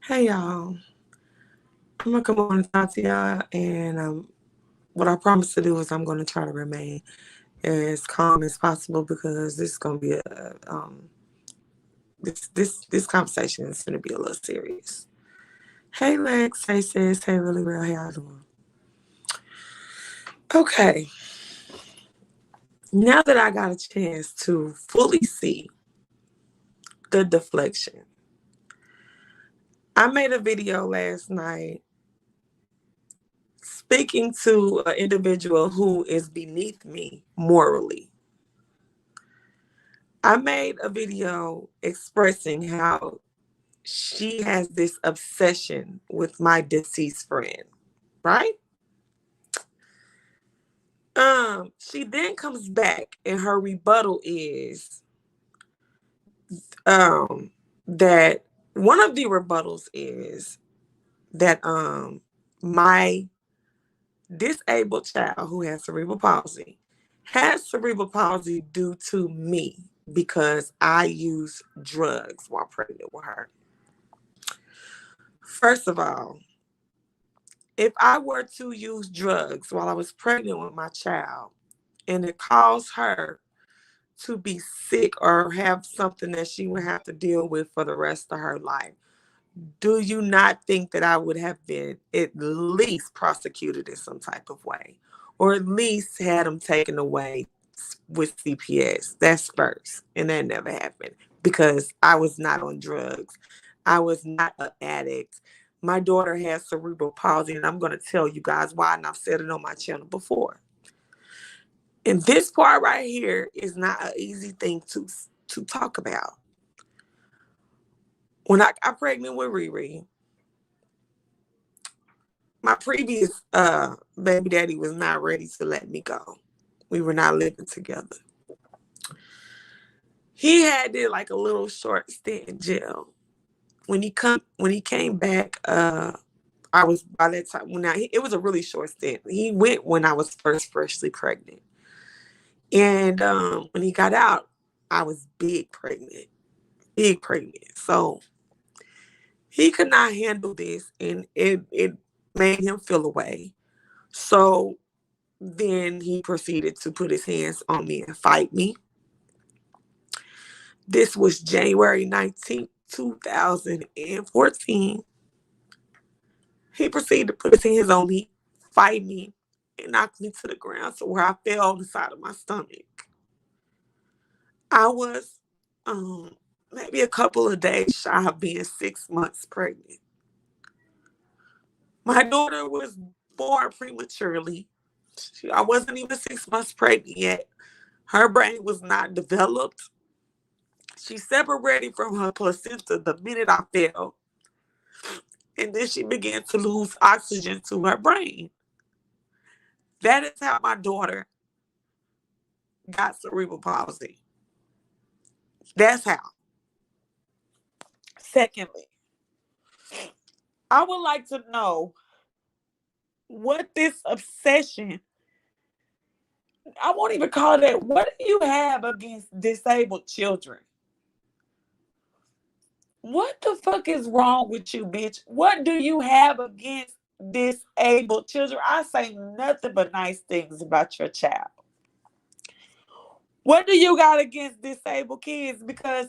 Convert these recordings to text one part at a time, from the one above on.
Hey y'all, I'm gonna come on and talk to y'all, and what I promise to do is I'm gonna try to remain as calm as possible because this is gonna be this conversation is gonna be a little serious. Hey Lex, hey sis, hey really real, how y'all doing? Okay, now that I got a chance to fully see the deflection, I made a video last night speaking to an individual who is beneath me morally. I made a video expressing how she has this obsession with my deceased friend, right? She then comes back and her rebuttal is that one of the rebuttals is that my disabled child who has cerebral palsy has cerebral palsy due to me because I use drugs while pregnant with her. First of all, if I were to use drugs while I was pregnant with my child and it caused her to be sick or have something that she would have to deal with for the rest of her life, do you not think that I would have been at least prosecuted in some type of way, or at least had them taken away with CPS? That's first, and that never happened because I was not on drugs. I was not an addict. My daughter has cerebral palsy, and I'm going to tell you guys why, and I've said it on my channel before. And this part right here is not an easy thing to talk about. When I got pregnant with Riri, my previous baby daddy was not ready to let me go. We were not living together. He had did like a little short stint in jail. When he came back, I was by that time it was a really short stint. He went when I was first freshly pregnant, and when he got out, I was big pregnant. So he could not handle this, and it made him feel away. So then he proceeded to put his hands on me and fight me. This was January 19th, 2014. He proceeded to put his hands on me, fight me, and knock me to the ground so where I fell on the side of my stomach. I was maybe a couple of days shy of being 6 months pregnant. My daughter was born prematurely. I wasn't even 6 months pregnant yet. Her brain was not developed. She separated from her placenta the minute I fell. And then she began to lose oxygen to her brain. That is how my daughter got cerebral palsy. That's how. Secondly, I would like to know what this obsession, I won't even call that, what do you have against disabled children? What the fuck is wrong with you, bitch? What do you have against disabled children? I say nothing but nice things about your child. What do you got against disabled kids? Because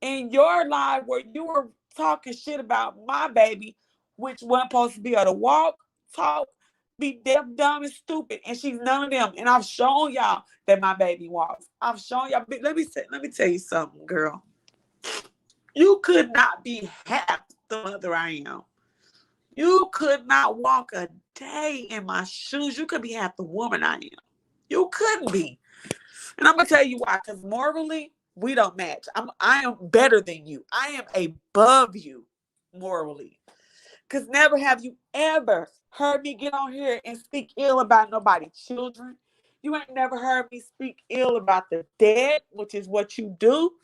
in your life where you were talking shit about my baby, which wasn't supposed to be able to walk, talk, be deaf, dumb, and stupid, and she's none of them. And I've shown y'all that my baby walks. I've shown y'all. Let me tell you something, girl. You could not be half the mother I am. You could not walk a day in my shoes. You could be half the woman I am. You couldn't be. And I'm gonna tell you why. Because morally, we don't match. I am better than you. I am above you morally. Because never have you ever heard me get on here and speak ill about nobody's children. You ain't never heard me speak ill about the dead, which is what you do.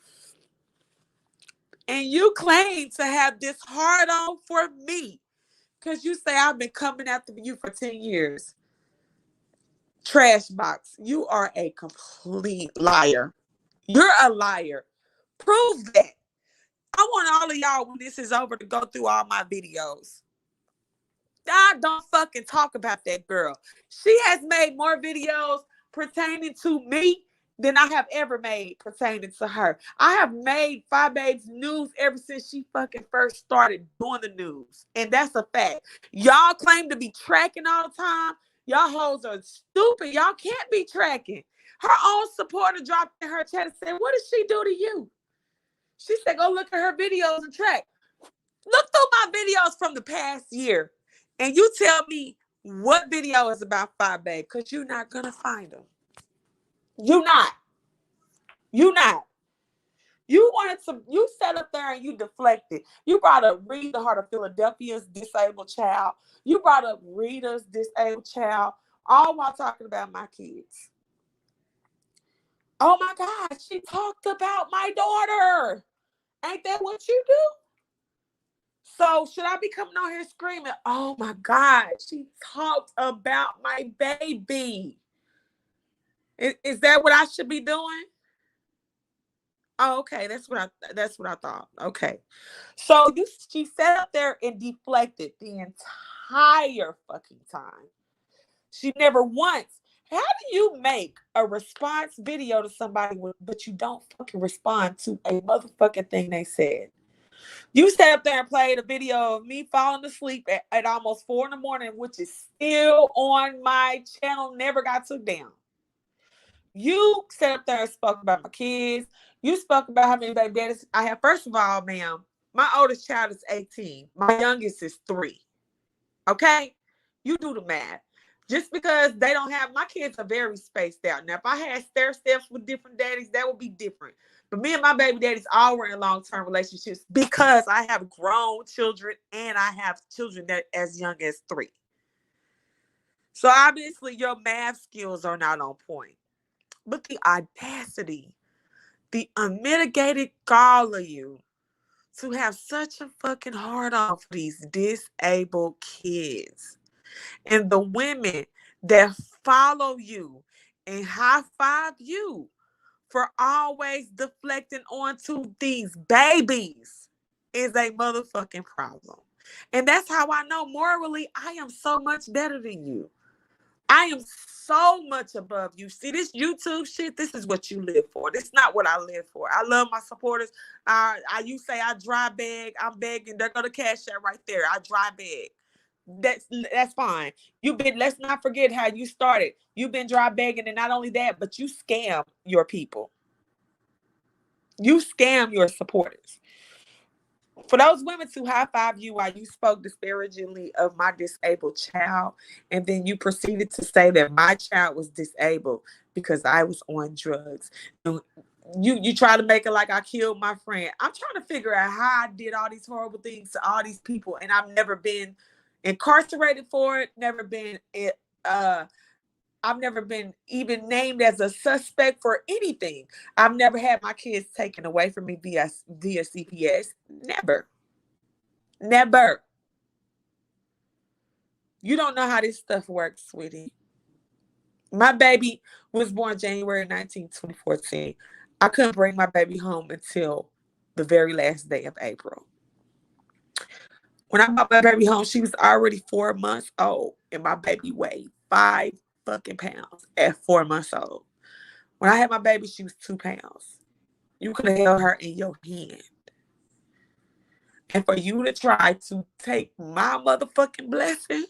And you claim to have this hard on for me. Because you say I've been coming after you for 10 years. Trash box. You are a complete liar. You're a liar. Prove that. I want all of y'all, when this is over, to go through all my videos. I don't fucking talk about that girl. She has made more videos pertaining to me than I have ever made pertaining to her. I have made Five Babes news ever since she fucking first started doing the news. And that's a fact. Y'all claim to be tracking all the time. Y'all hoes are stupid. Y'all can't be tracking. Her own supporter dropped in her chat and said, what did she do to you? She said, go look at her videos and track. Look through my videos from the past year. And you tell me what video is about Five Babe, because you're not going to find them. You're not. You're not. You wanted to, you sat up there and you deflected. You brought up Read the Heart of Philadelphia's disabled child. You brought up Rita's disabled child, all while talking about my kids. Oh my God, she talked about my daughter. Ain't that what you do? So should I be coming on here screaming, oh my God, she talked about my baby? Is that what I should be doing? Oh, okay, that's what I thought. Okay. So she sat up there and deflected the entire fucking time. She never once. How do you make a response video to somebody but you don't fucking respond to a motherfucking thing they said? You sat up there and played a video of me falling asleep at almost 4 a.m, which is still on my channel, never got took down. You sat up there and spoke about my kids. You spoke about how many baby daddies I have. First of all, ma'am, my oldest child is 18. My youngest is 3. Okay? You do the math. Just because they don't have, my kids are very spaced out. Now, if I had stair steps with different daddies, that would be different. But me and my baby daddies all were in long-term relationships because I have grown children and I have children that as young as 3. So obviously your math skills are not on point. But the audacity, the unmitigated gall of you to have such a fucking hard on for these disabled kids. And the women that follow you and high five you for always deflecting onto these babies is a motherfucking problem. And that's how I know morally I am so much better than you. I am so much above you. See, this YouTube shit, this is what you live for. This is not what I live for. I love my supporters. You say I dry beg, I'm begging. They're going to cash that right there. I dry beg. That's fine. Let's not forget how you started. You've been dry begging, and not only that, but you scam your people. You scam your supporters. For those women to high five you while you spoke disparagingly of my disabled child, and then you proceeded to say that my child was disabled because I was on drugs. You try to make it like I killed my friend. I'm trying to figure out how I did all these horrible things to all these people, and I've never been incarcerated for it, I've never been even named as a suspect for anything. I've never had my kids taken away from me via CPS. Never. Never. You don't know how this stuff works, sweetie. My baby was born January 19, 2014. I couldn't bring my baby home until the very last day of April. When I brought my baby home, she was already 4 months old, and my baby weighed 5 fucking pounds at 4 months old. When I had my baby, she was 2 pounds. You could have held her in your hand. And for you to try to take my motherfucking blessing,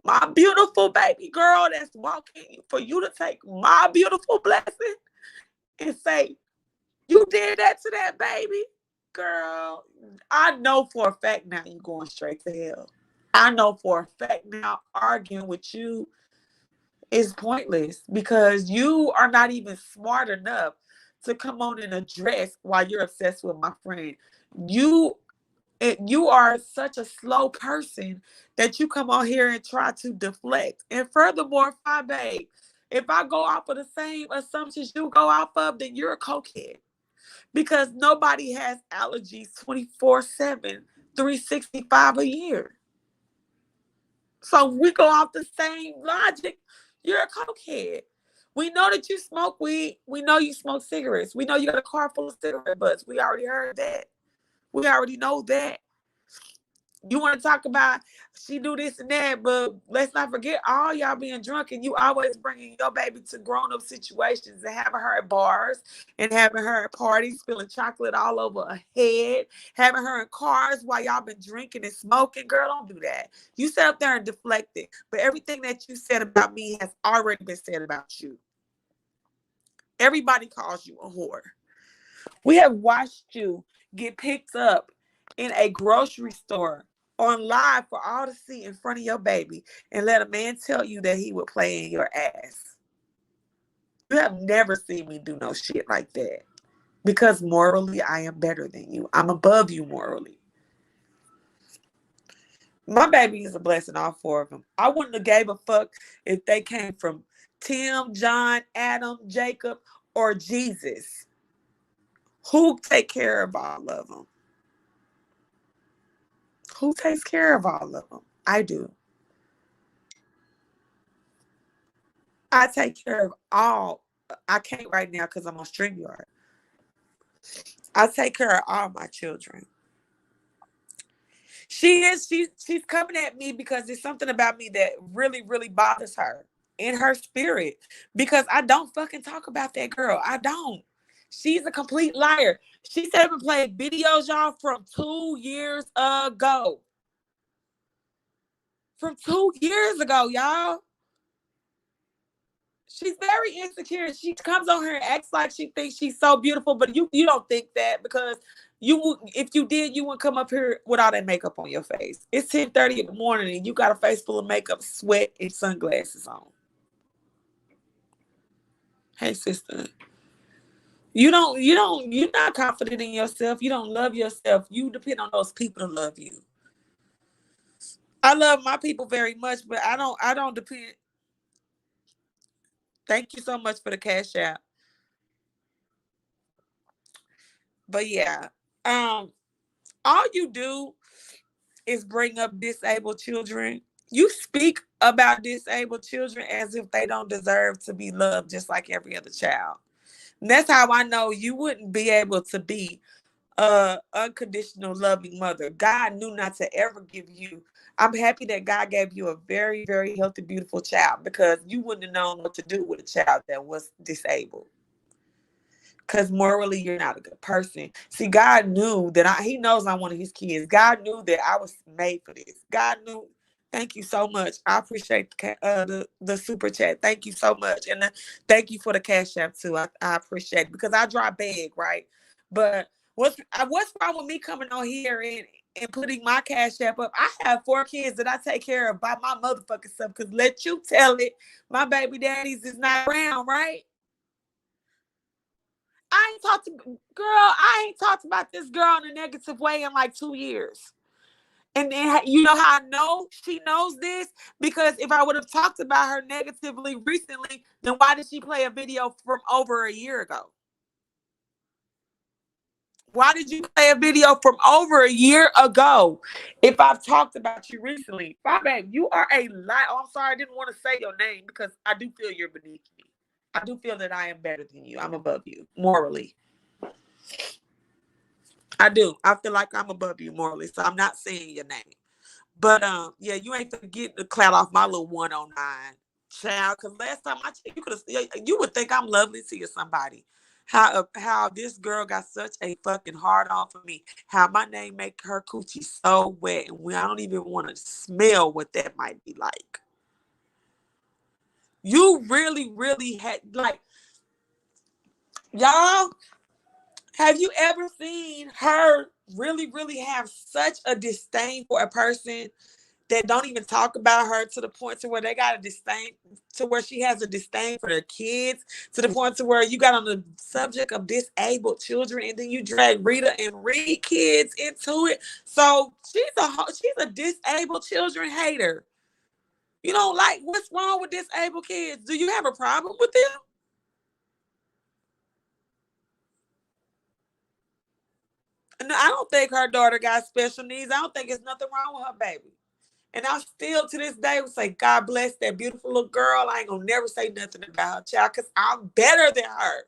my beautiful baby girl that's walking, for you to take my beautiful blessing and say, you did that to that baby, girl, I know for a fact now you're going straight to hell. I know for a fact now arguing with you is pointless because you are not even smart enough to come on and address why you're obsessed with my friend. You are such a slow person that you come on here and try to deflect. And furthermore, babe, if I go off of the same assumptions you go off of, then you're a cokehead. Because nobody has allergies 24/7, 365 a year. So we go off the same logic. You're a cokehead. We know that you smoke weed. We know you smoke cigarettes. We know you got a car full of cigarette butts. We already heard that. We already know that. You want to talk about she do this and that, but let's not forget all y'all being drunk and you always bringing your baby to grown-up situations and having her at bars and having her at parties, spilling chocolate all over her head, having her in cars while y'all been drinking and smoking. Girl, don't do that. You sit up there and deflect it, but everything that you said about me has already been said about you. Everybody calls you a whore. We have watched you get picked up in a grocery store on live for all to see in front of your baby and let a man tell you that he would play in your ass. You have never seen me do no shit like that because morally I am better than you. I'm above you morally. My baby is a blessing, all four of them. I wouldn't have gave a fuck if they came from Tim, John, Adam, Jacob, or Jesus. Who take care of all of them? Who takes care of all of them? I do. I take care of all. I can't right now because I'm on StreamYard. I take care of all my children. She's coming at me because there's something about me that really, really bothers her in her spirit. Because I don't fucking talk about that girl. I don't. She's a complete liar. She said and played videos, y'all, from 2 years ago. From 2 years ago, y'all. She's very insecure. She comes on here and acts like she thinks she's so beautiful, but you don't think that because if you did, you wouldn't come up here with all that makeup on your face. It's 10:30 in the morning and you got a face full of makeup, sweat, and sunglasses on. Hey, sister. You're not confident in yourself. You don't love yourself. You depend on those people to love you. I love my people very much, but I don't depend. Thank you so much for the cash out. But yeah, all you do is bring up disabled children. You speak about disabled children as if they don't deserve to be loved just like every other child. And that's how I know you wouldn't be able to be a unconditional loving mother. God knew not to ever give you. I'm happy that God gave you a very, very healthy, beautiful child because you wouldn't have known what to do with a child that was disabled. Because morally, you're not a good person. See, God knew that He knows I'm one of His kids. God knew that I was made for this. God knew. Thank you so much. I appreciate the super chat. Thank you so much, and thank you for the cash app too. I appreciate it because I drive big, right? But what's wrong with me coming on here and putting my cash app up? I have 4 kids that I take care of by my motherfucking self. Because let you tell it, my baby daddies is not around, right? I ain't talked about this girl in a negative way in like 2 years. And then you know how I know she knows this? Because if I would have talked about her negatively recently, then why did she play a video from over a year ago? Why did you play a video from over a year ago if I've talked about you recently? My babe, you are a lie. Oh, I'm sorry, I didn't want to say your name because I do feel you're beneath me. I do feel that I am better than you. I'm above you morally. I do. I feel like I'm above you morally, so I'm not saying your name. But yeah, you ain't gonna get the clout off my little 109 child. Cause last time I checked, you would think I'm lovely to you somebody. How this girl got such a fucking hard on for me. How my name make her coochie so wet, and I don't even want to smell what that might be like. You really, really had like, y'all. Have you ever seen her really, really have such a disdain for a person that don't even talk about her to the point to where they got a disdain, to where she has a disdain for their kids, to the point to where you got on the subject of disabled children and then you drag Rita and Reed kids into it. So she's a disabled children hater. You don't like, what's wrong with disabled kids? Do you have a problem with them? And I don't think her daughter got special needs. I don't think there's nothing wrong with her baby. And I still to this day would say, God bless that beautiful little girl. I ain't gonna never say nothing about her child because I'm better than her.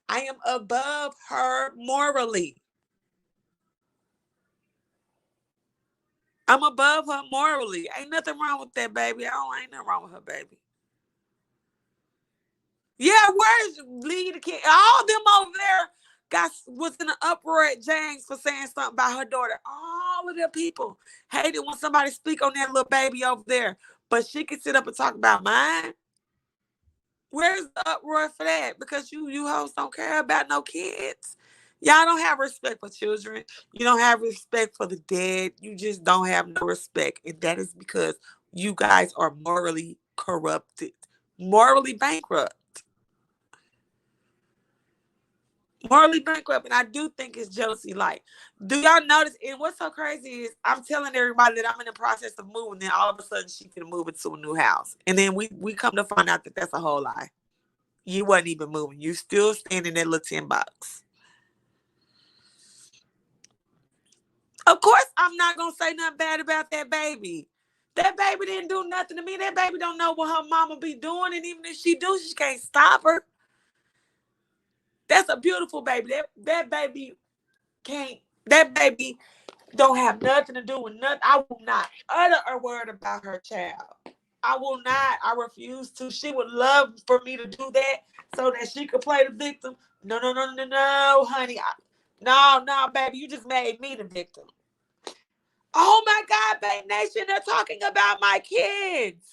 I am above her morally. I'm above her morally. Ain't nothing wrong with that baby. Ain't nothing wrong with her baby. Yeah, where's lead the kid? All them over there was in an uproar at James for saying something about her daughter. All of them people hated when somebody speak on that little baby over there. But she can sit up and talk about mine. Where's the uproar for that? Because you hoes don't care about no kids. Y'all don't have respect for children. You don't have respect for the dead. You just don't have no respect. And that is because you guys are morally corrupted, morally bankrupt. Morally bankrupt. And I do think it's jealousy. Like, do y'all notice? And what's so crazy is I'm telling everybody that I'm in the process of moving. Then all of a sudden she's going to move into a new house. And then we come to find out that that's a whole lie. You wasn't even moving. You still staying in that little tin box. Of course, I'm not going to say nothing bad about that baby. That baby didn't do nothing to me. That baby don't know what her mama be doing. And even if she do, she can't stop her. That's a beautiful baby. That baby can't. That baby don't have nothing to do with nothing. I will not utter a word about her child. I will not. I refuse to. She would love for me to do that so that she could play the victim. No, honey. No, baby. You just made me the victim. Oh my God, Babe Nation, they're talking about my kids.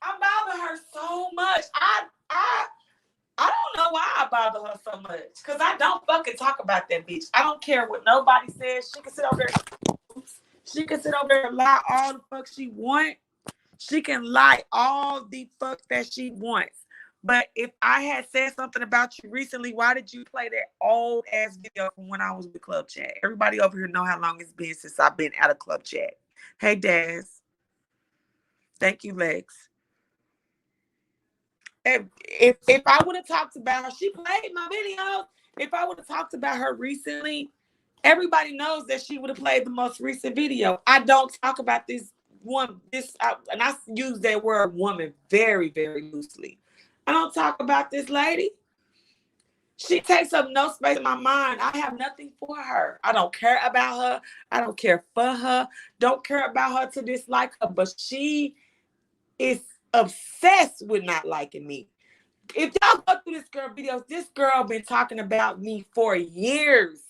I bother her so much. I don't know why I bother her so much. Because I don't fucking talk about that bitch. I don't care what nobody says. She can sit over there. She can sit over there and lie all the fuck she wants. She can lie all the fuck that she wants. But if I had said something about you recently, why did you play that old ass video from when I was with Club Chat? Everybody over here know how long it's been since I've been out of Club Chat. Hey, Daz. Thank you, Lex. If I would have talked about her, she played my videos. If I would have talked about her recently, everybody knows that she would have played the most recent video. I don't talk about this one, and I use that word woman very, very loosely. I don't talk about this lady. She takes up no space in my mind. I have nothing for her. I don't care about her. I don't care for her. Don't care about her to dislike her. But she is obsessed with not liking me. If y'all go through this girl videos, this girl been talking about me for years.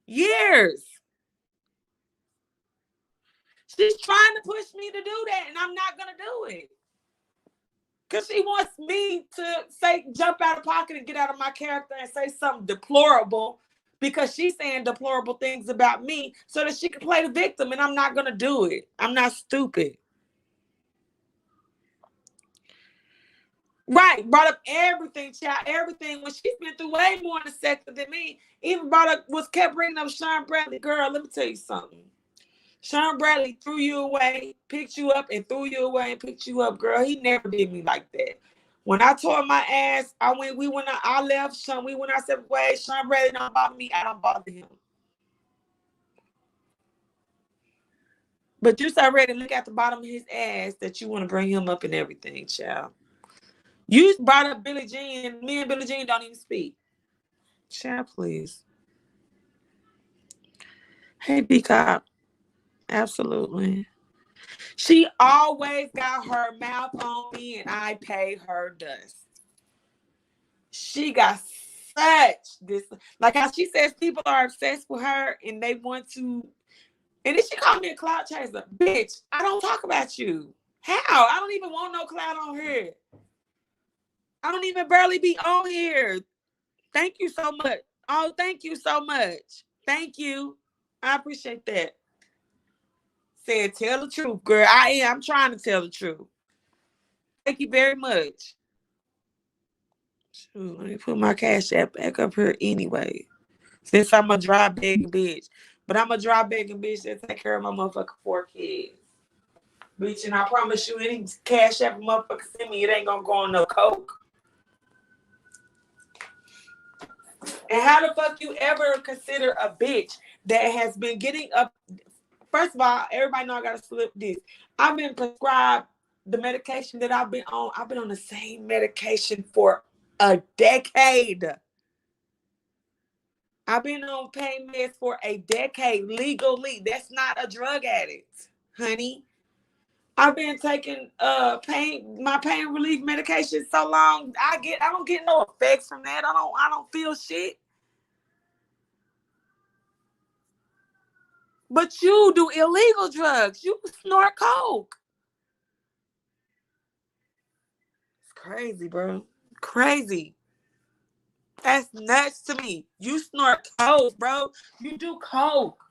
Years. She's trying to push me to do that, and I'm not going to do it. Because she wants me to jump out of pocket and get out of my character and say something deplorable because she's saying deplorable things about me so that she can play the victim, and I'm not going to do it. I'm not stupid. Right. Brought up everything, child. Everything. When she's been through way more in the sector than me. Even kept bringing up Sean Bradley. Girl, let me tell you something. Sean Bradley threw you away, picked you up, and threw you away and picked you up, girl. He never did me like that. When I tore my ass, I left Sean. We went our separate ways. Sean Bradley don't bother me. I don't bother him. But you so ready to look at the bottom of his ass that you want to bring him up and everything, child. You brought up Billie Jean, and me and Billie Jean don't even speak. Child, please. Hey, Peacock. Absolutely. She always got her mouth on me, and I paid her dust. She got such this, like how she says people are obsessed with her and they want to, and then she called me a cloud chaser. Bitch, I don't talk about you. How? I don't even want no cloud on here. I don't even barely be on here. Thank you so much. Oh, thank you so much. Thank you. I appreciate that. Said, tell the truth, girl. I'm trying to tell the truth. Thank you very much. Shoot, let me put my cash app back up here anyway. Since I'm a dry begging bitch. But I'm a dry begging bitch that take care of my motherfucking 4 kids. Bitch, and I promise you, any cash app motherfucker send me, it ain't gonna go on no coke. And how the fuck you ever consider a bitch that has been getting up? First of all, everybody know I gotta slip this. I've been prescribed the medication that I've been on. I've been on the same medication for a decade. I've been on pain meds for a decade legally. That's not a drug addict, honey. I've been taking my pain relief medication so long. I don't get no effects from that. I don't feel shit. But you do illegal drugs. You snort coke. It's crazy, bro. Crazy. That's nuts to me. You snort coke, bro. You do coke.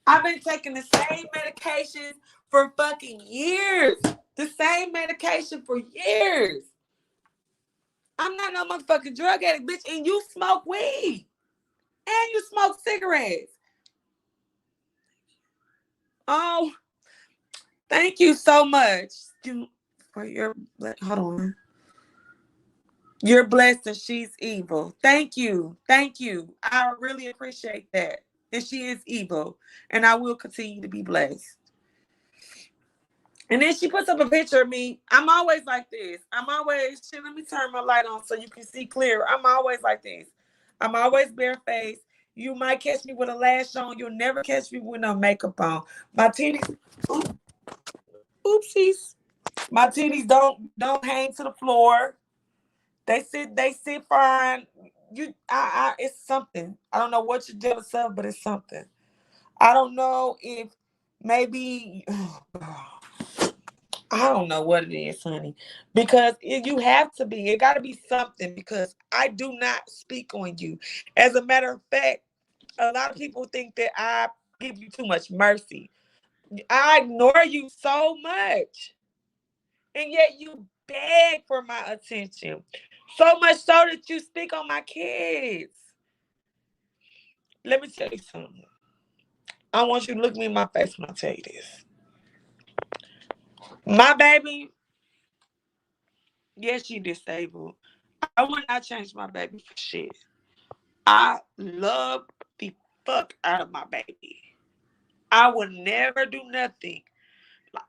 I've been taking the same medication for fucking years. The same medication for years. I'm not no motherfucking drug addict, bitch. And you smoke weed. And you smoke cigarettes. Oh, thank you so much. For your, hold on. You're blessed and she's evil. Thank you. Thank you. I really appreciate that. And she is evil. And I will continue to be blessed. And then she puts up a picture of me. I'm always like this. Shit, let me turn my light on so you can see clear. I'm always like this. I'm always barefaced. You might catch me with a lash on. You'll never catch me with no makeup on. My titties, oopsies. My titties don't hang to the floor. They sit fine. It's something. I don't know what you're jealous of, but it's something. I don't know if maybe, I don't know what it is, honey, because you have to be. It got to be something because I do not speak on you. As a matter of fact, a lot of people think that I give you too much mercy. I ignore you so much, and yet you beg for my attention. So much so that you speak on my kids. Let me tell you something. I want you to look me in my face when I tell you this. My baby, yes, she disabled. I would not change my baby for shit. I love the fuck out of my baby. I would never do nothing.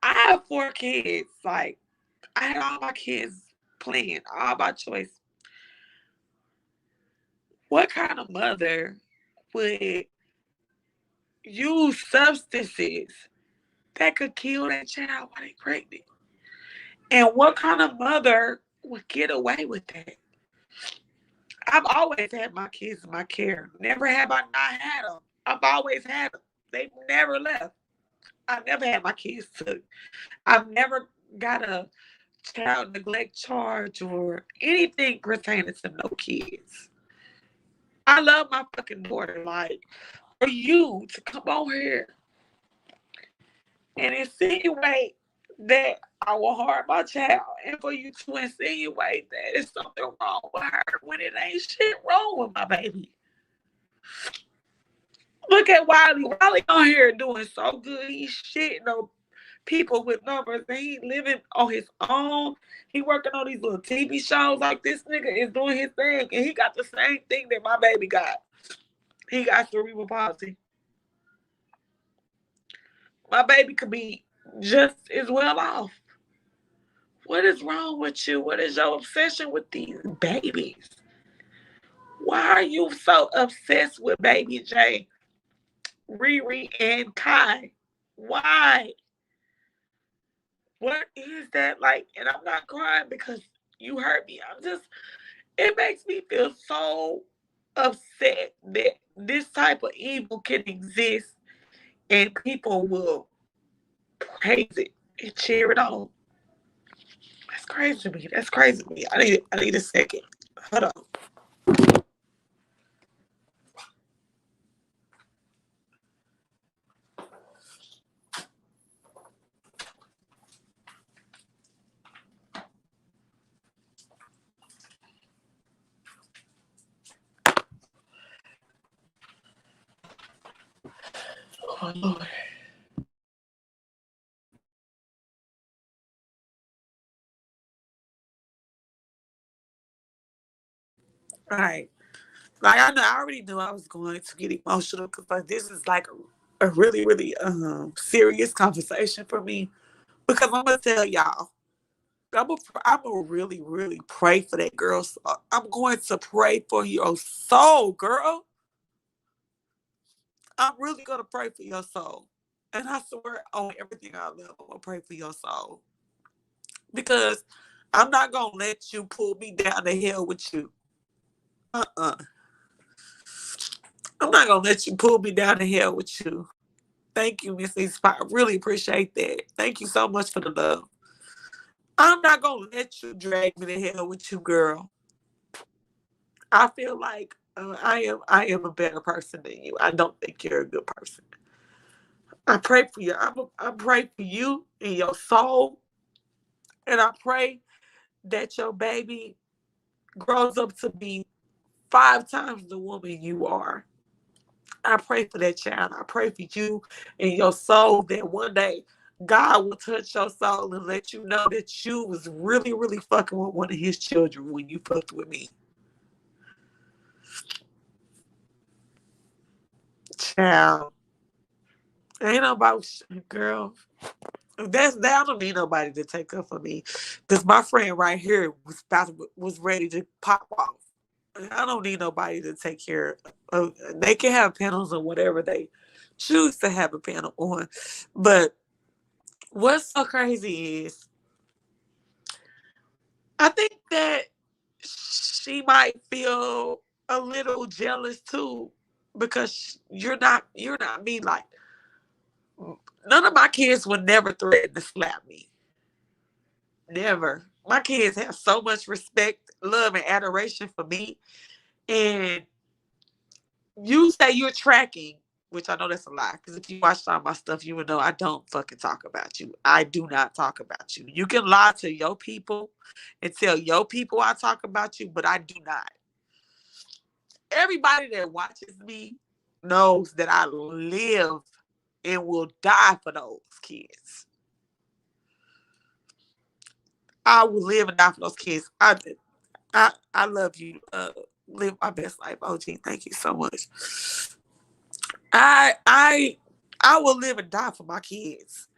I have 4 kids. Like, I had all my kids playing, all by choice. What kind of mother would use substances that could kill that child while they pregnant? And what kind of mother would get away with that? I've always had my kids in my care. Never have I not had them. I've always had them. They've never left. I never had my kids took. I've never got a child neglect charge or anything pertaining to no kids. I love my fucking daughter. Like, for you to come on here and insinuate that I will harm my child, and for you to insinuate that there's something wrong with her when it ain't shit wrong with my baby. Look at Wiley. Wiley on here doing so good. He's shitting on people with numbers, and he living on his own. He working on these little TV shows. Like, this nigga is doing his thing, and he got the same thing that my baby got. He got cerebral palsy. My baby could be just as well off. What is wrong with you? What is your obsession with these babies? Why are you so obsessed with baby J, Riri, and Kai? Why? What is that like? And I'm not crying because you hurt me. It makes me feel so upset that this type of evil can exist and people will praise it and cheer it on. That's crazy to me. That's crazy to me. I need a second. Hold on. Oh, Lord. All right. Like, I already knew I was going to get emotional because like this is like a really, really serious conversation for me. Because I'm gonna tell y'all, I'm gonna really, really pray for that girl. I'm going to pray for your soul, girl. I'm really gonna pray for your soul. And I swear on everything I love, I'm gonna pray for your soul. Because I'm not gonna let you pull me down the hill with you. Uh-uh. I'm not gonna let you pull me down the hill with you. Thank you, Miss Lisa. I really appreciate that. Thank you so much for the love. I'm not gonna let you drag me to hell with you, girl. I feel like I am a better person than you. I don't think you're a good person. I pray for you. I pray for you and your soul, and I pray that your baby grows up to be 5 times the woman you are. I pray for that child. I pray for you and your soul that one day God will touch your soul and let you know that you was really, really fucking with one of his children when you fucked with me. Child. Ain't nobody, girl. That's that. I don't need nobody to take up for me, cause my friend right here was ready to pop off. I don't need nobody to take care of. They can have panels on whatever they choose to have a panel on, but what's so crazy is I think that she might feel a little jealous too, because you're not me. Like, none of my kids would never threaten to slap me. Never. My kids have so much respect, love, and adoration for me. And you say you're tracking, which I know that's a lie. Because if you watch all my stuff, you would know I don't fucking talk about you. I do not talk about you. You can lie to your people and tell your people I talk about you, but I do not. Everybody that watches me knows that I live and will die for those kids. I will live and die for those kids. I love you. Live my best life, OG. Thank you so much. I I I will live and die for my kids.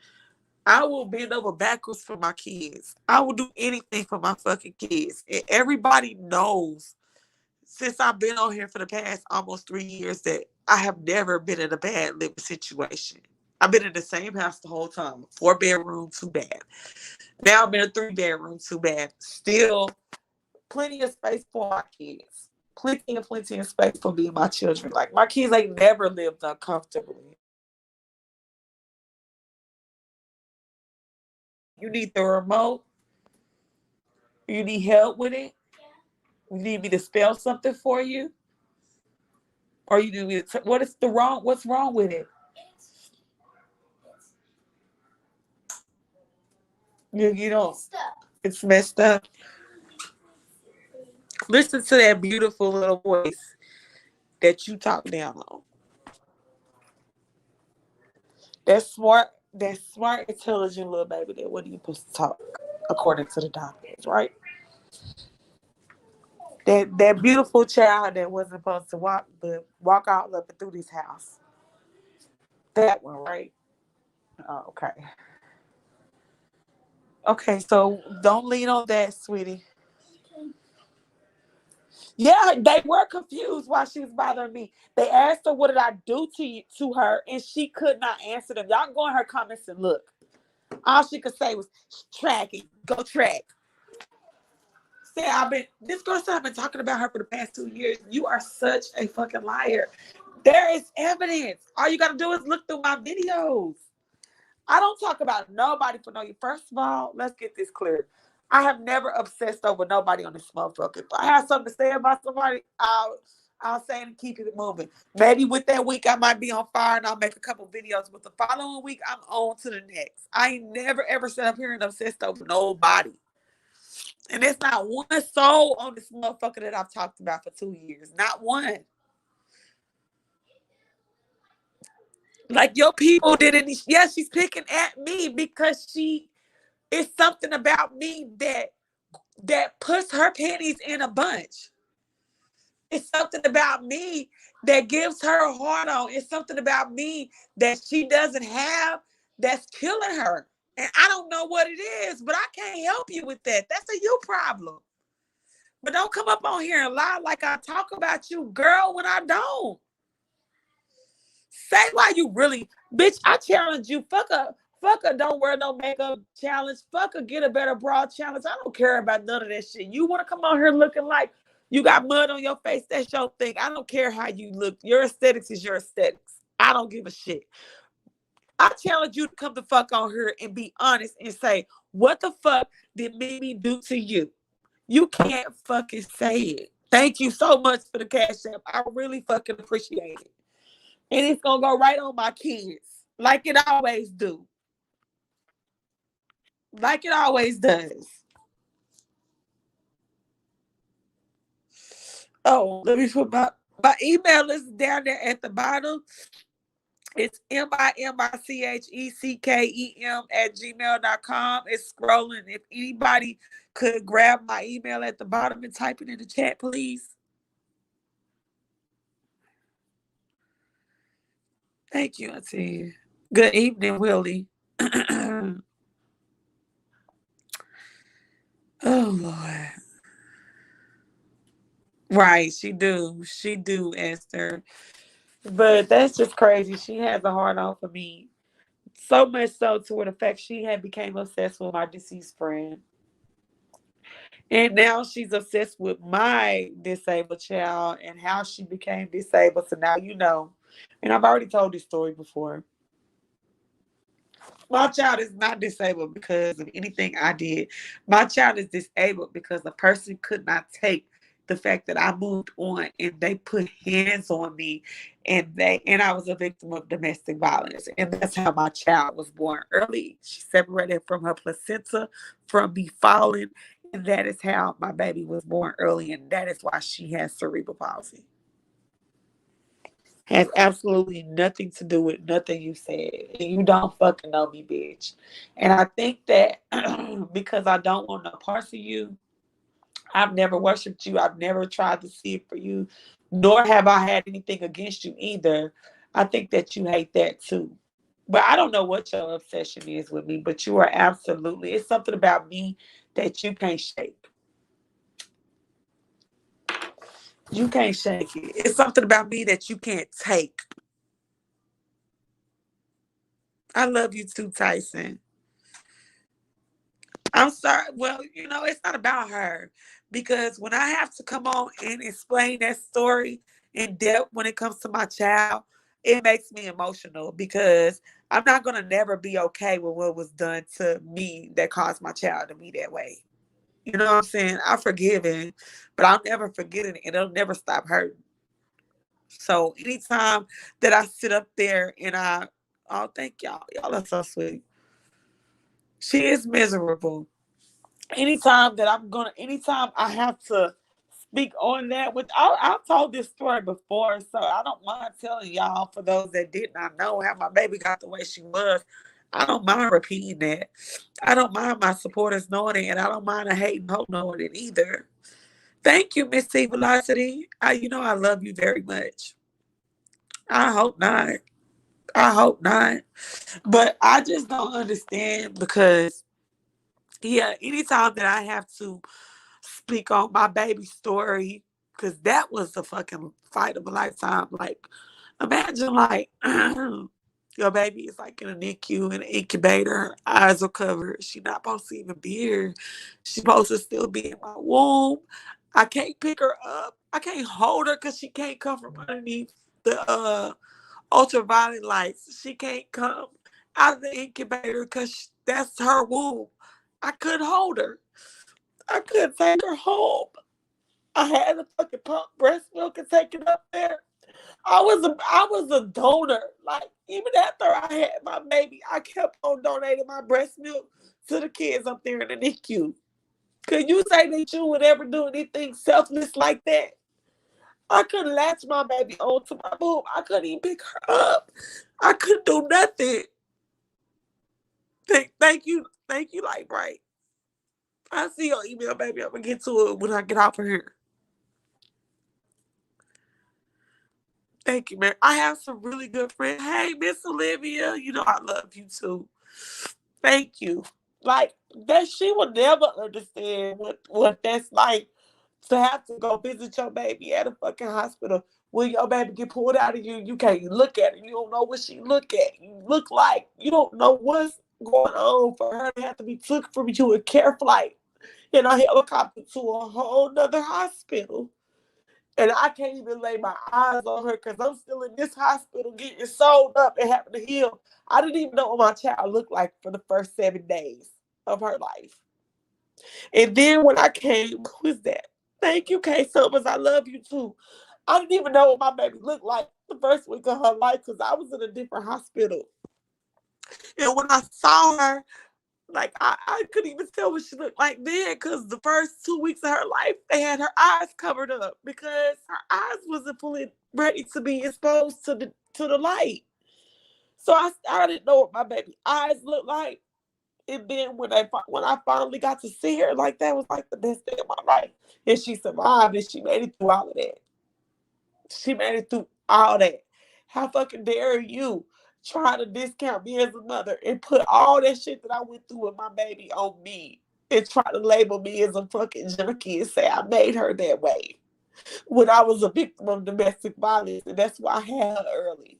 I will bend over backwards for my kids. I will do anything for my fucking kids. And everybody knows since I've been on here for the past almost 3 years that I have never been in a bad living situation. I've been in the same house the whole time. 4 bedroom, 2 bath. Now I'm in a 3 bedroom, 2 bath. Still plenty of space for my kids. Plenty of space for me and my children. Like, my kids ain't never lived uncomfortably. You need the remote. You need help with it. You need me to spell something for you, or you need me to. What's wrong with it? You don't. It's messed up. Listen to that beautiful little voice that you talk down on. That smart, intelligent little baby that wasn't even supposed to talk, according to the doctors, right? That beautiful child that wasn't supposed to walk out up and through this house. That one, right? Oh, okay. Okay, so don't lean on that, sweetie. Yeah, they were confused while she was bothering me. They asked her, "What did I do to her?" And she could not answer them. Y'all can go in her comments and look. All she could say was, "Tracking, go track." Say, this girl said I've been talking about her for the past 2 years. You are such a fucking liar. There is evidence. All you gotta do is look through my videos. I don't talk about nobody for no you. First of all, let's get this clear. I have never obsessed over nobody on this motherfucker. If I have something to say about somebody, I'll say it and keep it moving. Maybe with that week I might be on fire and I'll make a couple videos. But the following week I'm on to the next. I ain't never ever sat up here and obsessed over nobody. And there's not one soul on this motherfucker that I've talked about for 2 years. Not one. Like, your people didn't. Yeah, she's picking at me because it's something about me that puts her panties in a bunch. It's something about me that gives her a hard on. It's something about me that she doesn't have that's killing her. And I don't know what it is, but I can't help you with that. That's a you problem. But don't come up on here and lie like I talk about you, girl, when I don't. Say why you really, bitch. I challenge you. Fuck a don't wear no makeup challenge. Fuck a get a better bra challenge. I don't care about none of that shit. You want to come on here looking like you got mud on your face? That's your thing. I don't care how you look. Your aesthetics is your aesthetics. I don't give a shit. I challenge you to come the fuck on here and be honest and say, what the fuck did Mimi do to you? You can't fucking say it. Thank you so much for the cash app. I really fucking appreciate it. And it's gonna go right on my kids. Like it always do. Like it always does. Oh, let me put my email is down there at the bottom. It's mimicheckem@gmail.com. It's scrolling. If anybody could grab my email at the bottom and type it in the chat, please. Thank you, Auntie. Good evening, Willie. Oh, Lord. Right, she do. She do, Esther. But that's just crazy. She has a heart on for me. So much so to the fact she had became obsessed with my deceased friend. And now she's obsessed with my disabled child and how she became disabled. So now you know. And I've already told this story before. My child is not disabled because of anything I did. My child is disabled because a person could not take the fact that I moved on and they put hands on me and I was a victim of domestic violence. And that's how my child was born early. She separated from her placenta from me falling. And that is how my baby was born early. And that is why she has cerebral palsy. Has absolutely nothing to do with nothing you said. And you don't fucking know me, bitch. And I think that because I don't want no parts of you, I've never worshipped you. I've never tried to see it for you, nor have I had anything against you either. I think that you hate that too. But I don't know what your obsession is with me, but you are absolutely, it's something about me that you can't shake. You can't shake it. It's something about me that you can't take. I love you too, Tyson. I'm sorry. Well, it's not about her because when I have to come on and explain that story in depth when it comes to my child, it makes me emotional because I'm not going to never be okay with what was done to me that caused my child to be that way. You know what I'm saying? I forgive it, but I'll never forget it and it'll never stop hurting. So anytime that I sit up there and oh, thank y'all. Y'all are so sweet. She is miserable. Anytime I have to speak on that, which I've told this story before, so I don't mind telling y'all for those that did not know how my baby got the way she was. I don't mind repeating that. I don't mind my supporters knowing it, and I don't mind a hating hoe knowing it either. Thank you, Miss T Velocity. I love you very much. I hope not. I hope not. But I just don't understand because, yeah, anytime that I have to speak on my baby story, because that was the fucking fight of a lifetime. Like, imagine, like, your baby is like in a NICU in an incubator, her eyes are covered. She's not supposed to even be here. She's supposed to still be in my womb. I can't pick her up. I can't hold her because she can't come from underneath the ultraviolet lights. She can't come out of the incubator because that's her womb. I couldn't hold her. I couldn't take her home. I had to fucking pump breast milk and take it up there. I was a donor. Like even after I had my baby, I kept on donating my breast milk to the kids up there in the NICU. Could you say that you would ever do anything selfless like that? I couldn't latch my baby onto my boob. I couldn't even pick her up. I couldn't do nothing. Thank you. Thank you, like right. I see your email, baby. I'm gonna get to it when I get off of here. Thank you, man. I have some really good friends. Hey, Miss Olivia, I love you too. Thank you. Like that, she will never understand what that's like to have to go visit your baby at a fucking hospital When your baby get pulled out of you, you can't look at her. You don't know what she look like. You don't know what's going on for her to have to be took from you in care flight in a helicopter to a whole nother hospital. And I can't even lay my eyes on her because I'm still in this hospital getting sewed up and having to heal. I didn't even know what my child looked like for the first 7 days of her life. And then when I came, who is that? Thank you, K Summers. I love you too. I didn't even know what my baby looked like the first week of her life because I was in a different hospital. And when I saw her, like I couldn't even tell what she looked like then because the first 2 weeks of her life, they had her eyes covered up because her eyes wasn't fully ready to be exposed to the light. So I didn't know what my baby eyes looked like. And then when I finally got to see her, like that was like the best day of my life. And she survived and she made it through all of that. She made it through all that. How fucking dare you try to discount me as a mother and put all that shit that I went through with my baby on me and try to label me as a fucking junkie and say I made her that way when I was a victim of domestic violence and that's why I had her early.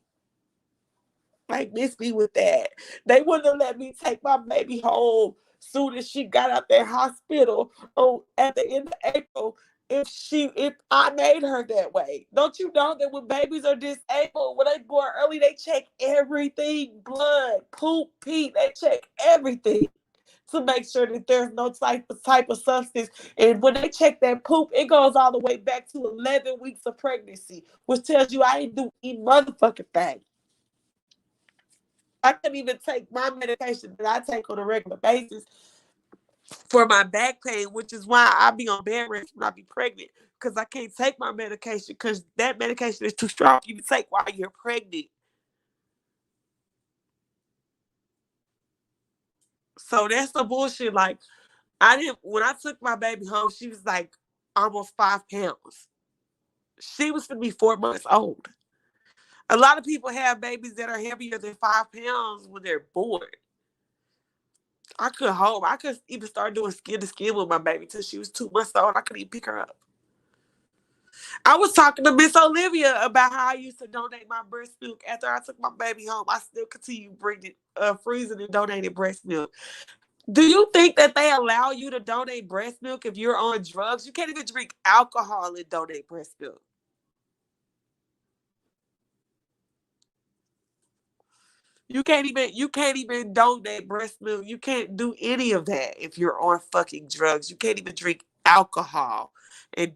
Like, miss me with that. They wouldn't have let me take my baby home soon as she got out that hospital at the end of April if I made her that way. Don't you know that when babies are disabled, when they born early, they check everything, blood, poop, pee, they check everything to make sure that there's no type of substance. And when they check that poop, it goes all the way back to 11 weeks of pregnancy, which tells you I ain't do a motherfucking thing. I couldn't even take my medication that I take on a regular basis for my back pain, which is why I be on bed rest when I be pregnant, because I can't take my medication because that medication is too strong for you to take while you're pregnant. So that's the bullshit. Like, when I took my baby home, she was like almost 5 pounds. She was going to be 4 months old. A lot of people have babies that are heavier than 5 pounds when they're born. I could even start doing skin to skin with my baby till she was 2 months old. I couldn't even pick her up. I was talking to Miss Olivia about how I used to donate my breast milk after I took my baby home. I still continue bringing, freezing and donating breast milk. Do you think that they allow you to donate breast milk if you're on drugs? You can't even drink alcohol and donate breast milk. You can't even donate breast milk. You can't do any of that if you're on fucking drugs. You can't even drink alcohol and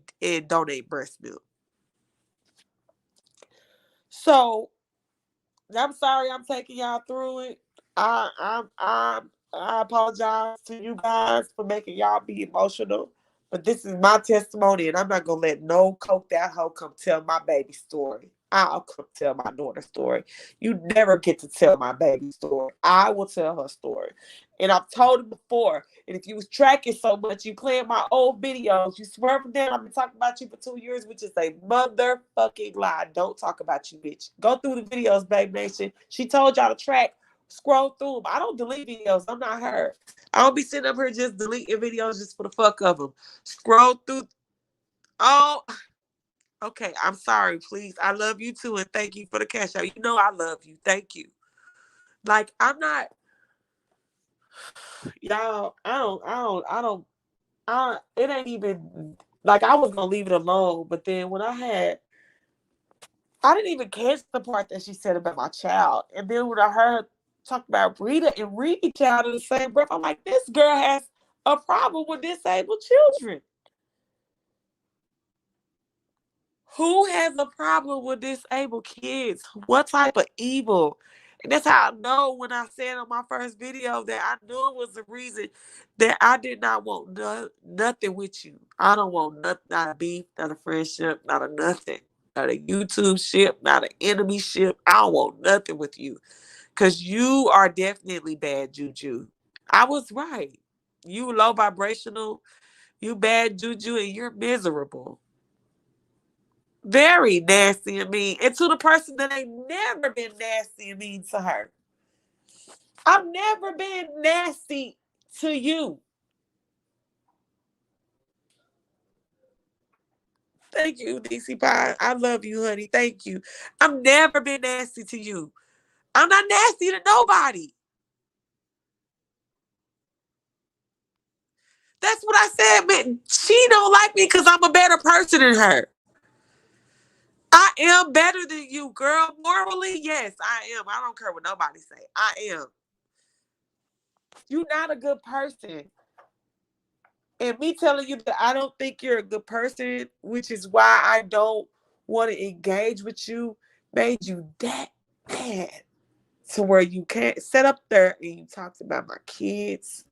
donate breast milk. So I'm sorry I'm taking y'all through it. I apologize to you guys for making y'all be emotional. But this is my testimony, and I'm not gonna let no coke that hoe come tell my baby story. I'll come tell my daughter's story. You never get to tell my baby story. I will tell her story. And I've told it before. And if you was tracking so much, you playing my old videos, you swear from them I've been talking about you for 2 years, which is a motherfucking lie. Don't talk about you, bitch. Go through the videos, Babe Nation. She told y'all to track. Scroll through them. I don't delete videos. I'm not her. I don't be sitting up here just deleting videos just for the fuck of them. Scroll through. Oh, okay. I'm sorry. Please. I love you too. And thank you for the cash out. You know I love you. Thank you. Like, I'm not, y'all, it ain't even, like, I was going to leave it alone. But then I didn't even catch the part that she said about my child. And then when I heard talk about Rita and Reedy child in the same breath, I'm like, this girl has a problem with disabled children. Who has a problem with disabled kids? What type of evil? And that's how I know when I said on my first video that I knew it was the reason that I did not want nothing with you. I don't want nothing, not a beef, not a friendship, not a nothing. Not a YouTube ship, not an enemy ship. I don't want nothing with you. Because you are definitely bad juju. I was right. You low vibrational, you bad juju, and you're miserable. Very nasty and mean. And to the person that ain't never been nasty and mean to her. I've never been nasty to you. Thank you, DC Pie. I love you, honey. Thank you. I've never been nasty to you. I'm not nasty to nobody. That's what I said, man. She don't like me because I'm a better person than her. I am better than you, girl. Morally, yes, I am. I don't care what nobody say. I am. You're not a good person. And me telling you that I don't think you're a good person, which is why I don't want to engage with you, made you that mad to where you can't sit up there and you talked about my kids.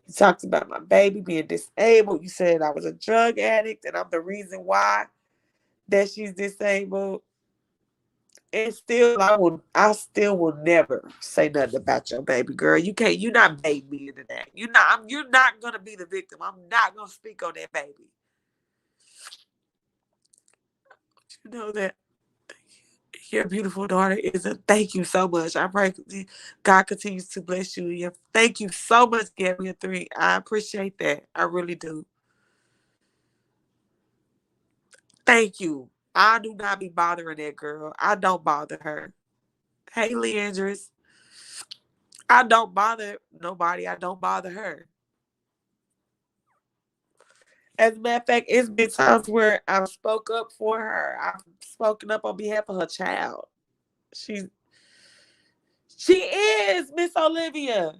You talked about my baby being disabled. You said I was a drug addict and I'm the reason why that she's disabled. And still I still will never say nothing about your baby girl. You're not bait me into that. You're not gonna be the victim. I'm not gonna speak on that baby. You know that your beautiful daughter is a thank you so much. I pray God continues to bless you. Yeah, thank you so much, Gabby 3. I appreciate that. I really do. Thank you. I do not be bothering that girl. I don't bother her. Hey, Leandris. I don't bother nobody. I don't bother her. As a matter of fact, it's been times where I've spoke up for her. I've spoken up on behalf of her child. She she is Miss Olivia.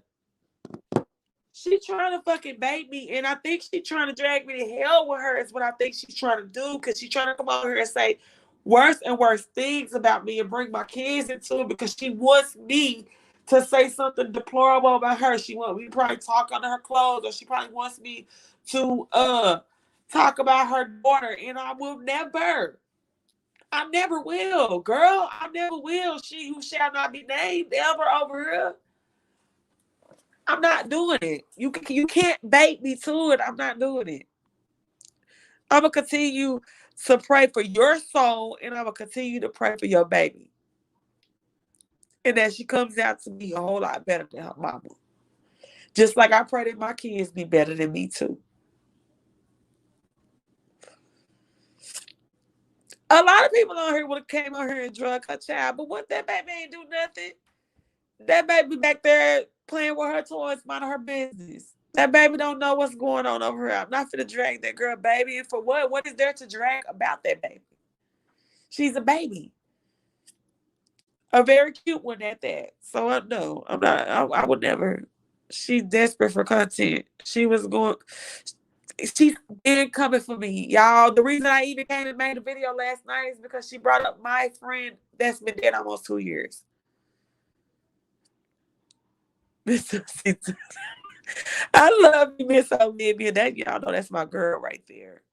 She trying to fucking bait me, and I think she trying to drag me to hell with her. Is what I think she's trying to do, because she's trying to come over here and say worse and worse things about me and bring my kids into it because she wants me to say something deplorable about her. She want me to probably talk under her clothes, or she probably wants me to talk about her daughter, and I will never. I never will, girl. I never will. She who shall not be named ever over here. I'm not doing it. You can't bait me to it. I'm not doing it. I'm gonna continue to pray for your soul, and I'm gonna continue to pray for your baby, and that she comes out to be a whole lot better than her mama. Just like I pray that my kids be better than me too. A lot of people on here would have came on here and drug her child, but what, that baby ain't do nothing. That baby back there playing with her toys, minding her business. That baby don't know what's going on over here. I'm not finna drag that girl baby. And for what? What is there to drag about that baby? She's a baby. A very cute one at that. So no, I'm not. I would never. She's desperate for content. She was going. She's been coming for me, y'all. The reason I even came and made a video last night is because she brought up my friend that's been dead almost 2 years. I love you, Miss Olivia. That y'all know that's my girl right there.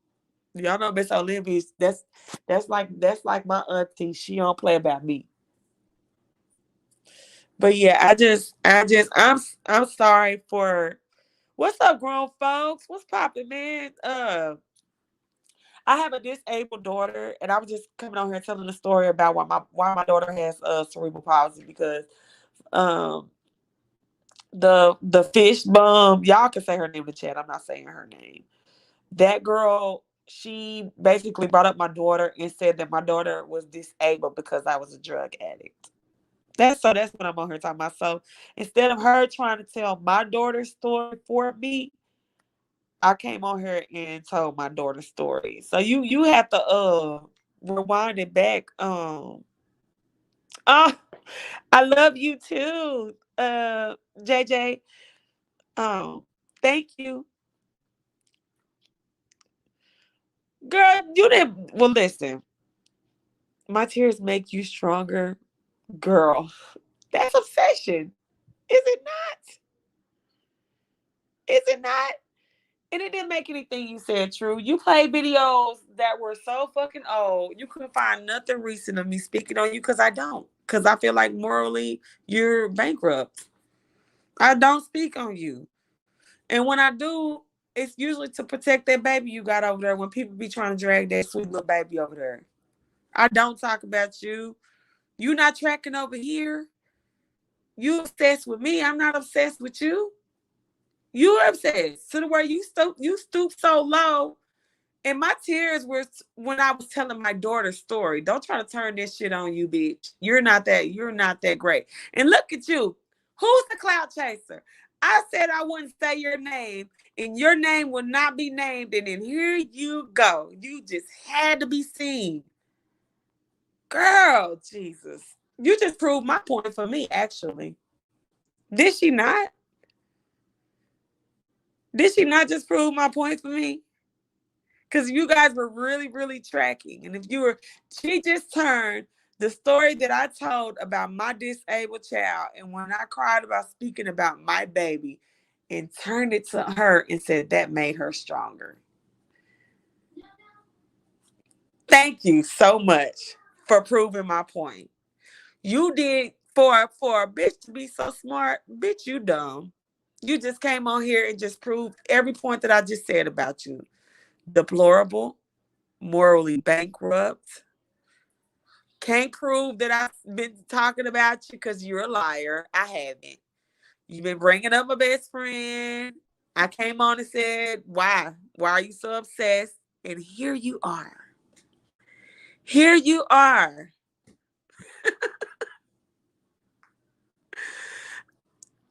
Y'all know Miss Olivia. That's like my auntie. She don't play about me. But yeah, I'm sorry for what's up, grown folks. What's poppin', man? I have a disabled daughter, and I was just coming on here telling the story about why my daughter has cerebral palsy because um the fish bum, y'all can say her name in the chat. I'm not saying her name. That girl, she basically brought up my daughter and said that my daughter was disabled because I was a drug addict. That's what I'm on here talking about. So instead of her trying to tell my daughter's story for me, I came on here and told my daughter's story. So you have to rewind it back. Oh, I love you too, JJ. Thank you, girl. You didn't. Well, listen. My tears make you stronger, girl. That's obsession, is it not? Is it not? And it didn't make anything you said true. You played videos that were so fucking old. You couldn't find nothing recent of me speaking on you because I don't. Because I feel like morally you're bankrupt. I don't speak on you. And when I do, it's usually to protect that baby you got over there when people be trying to drag that sweet little baby over there. I don't talk about you. You not tracking over here. You obsessed with me. I'm not obsessed with you. You're obsessed to the where you stoop so low And my tears were when I was telling my daughter's story. Don't try to turn this shit on you, bitch. You're not that great. And look at you. Who's the cloud chaser? I said I wouldn't say your name, and your name would not be named. And then here you go. You just had to be seen. Girl, Jesus. You just proved my point for me, actually. Did she not? Did she not just prove my point for me? Because you guys were really, really tracking. And if you were, she just turned the story that I told about my disabled child and when I cried about speaking about my baby and turned it to her and said that made her stronger. Thank you so much for proving my point. You did for a bitch to be so smart, bitch, you dumb. You just came on here and just proved every point that I just said about you. Deplorable, morally bankrupt. Can't prove that I've been talking about you because you're a liar. I haven't. You've been bringing up my best friend. I came on and said, why? Why are you so obsessed? And here you are. Here you are.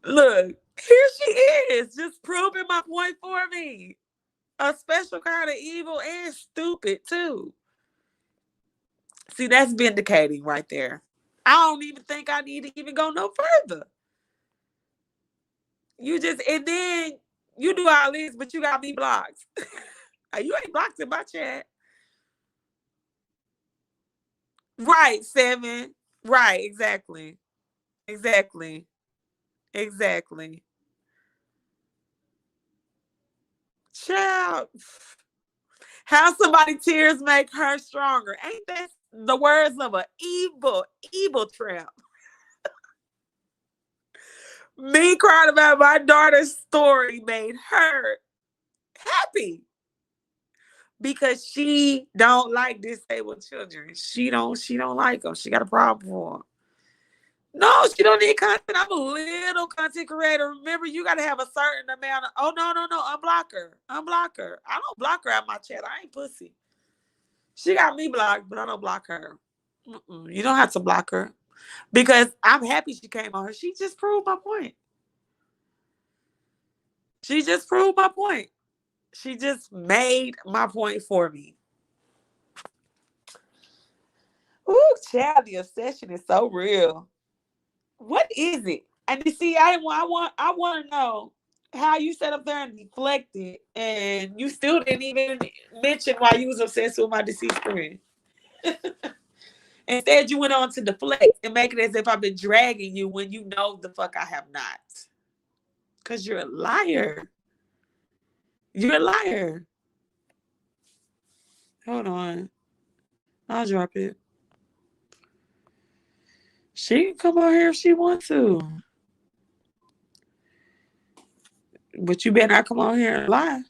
Look, here she is, just proving my point for me. A special kind of evil and stupid, too. See, that's vindicating right there. I don't even think I need to even go no further. You just, and then you do all this, but you got me blocked. You ain't blocked in my chat. Right, 7. Right, exactly. Exactly. Exactly. Child. How somebody tears make her stronger. Ain't that the words of an evil, evil trap? Me crying about my daughter's story made her happy because she don't like disabled children. She don't like them. She got a problem for them. No, she don't need content. I'm a little content creator. Remember, you got to have a certain amount of. Oh no! Unblock her. Unblock her. I don't block her out my chat. I ain't pussy. She got me blocked, but I don't block her. You don't have to block her because I'm happy she came on her. She just proved my point. She just proved my point. She just made my point for me. Ooh, child, the obsession is so real. What is it? And you see, I want to know how you sat up there and deflected, and you still didn't even mention why you was obsessed with my deceased friend. Instead, you went on to deflect and make it as if I've been dragging you when you know the fuck I have not. Cause you're a liar. You're a liar. Hold on, I'll drop it. She can come out here if she wants to, but you better not come on here and lie.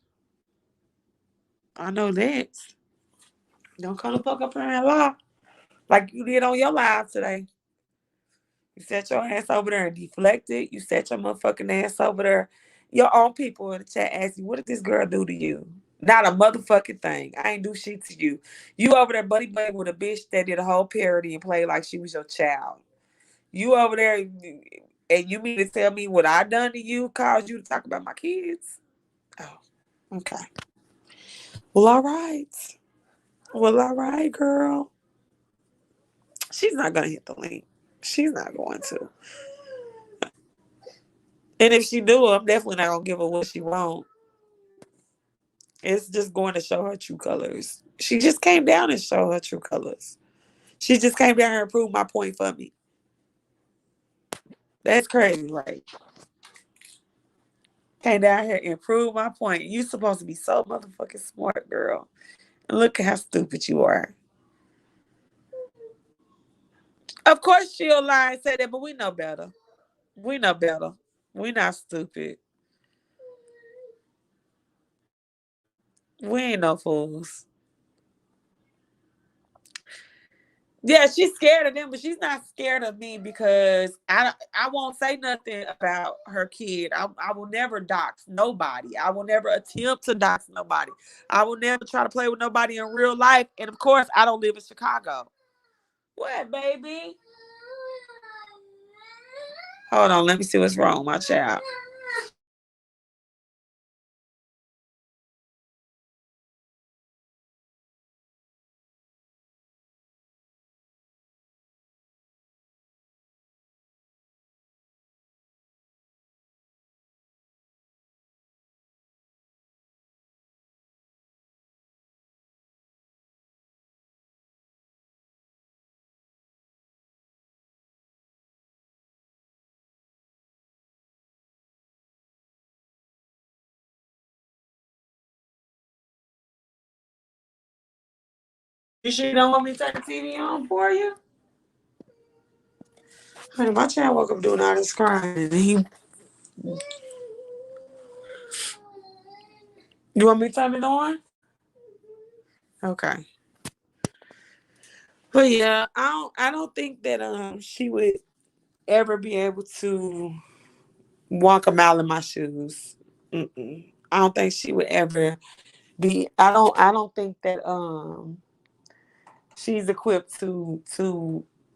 I know that. Don't come the fuck up here and lie like you did on your live today. You set your ass over there and deflected. You set your motherfucking ass over there. Your own people in the chat ask you, what did this girl do to you? Not a motherfucking thing. I ain't do shit to you. You over there buddy buddy with a bitch that did a whole parody and played like she was your child. You over there and you mean to tell me what I done to you caused you to talk about my kids? Oh, okay. Well, all right. Well, all right, girl. She's not gonna hit the link. She's not going to. And if she do, I'm definitely not gonna give her what she wants. It's just going to show her true colors. She just came down and showed her true colors. She just came down here and proved my point for me. That's crazy, right? Came down here and proved my point. You supposed to be so motherfucking smart, girl. And look at how stupid you are. Of course she'll lie and say that, but we know better. We know better. We not stupid. We ain't no fools. Yeah, she's scared of them, but she's not scared of me because I won't say nothing about her kid. I will never dox nobody. I will never attempt to dox nobody. I will never try to play with nobody in real life. And of course, I don't live in Chicago. What, baby? Hold on, let me see what's wrong, my child. You sure you don't want me to turn the TV on for you? Honey, my child woke up doing all this crying. And you want me to turn it on? Okay. But yeah, I don't think that she would ever be able to walk a mile in my shoes. I don't think she would ever be. I don't think that she's equipped to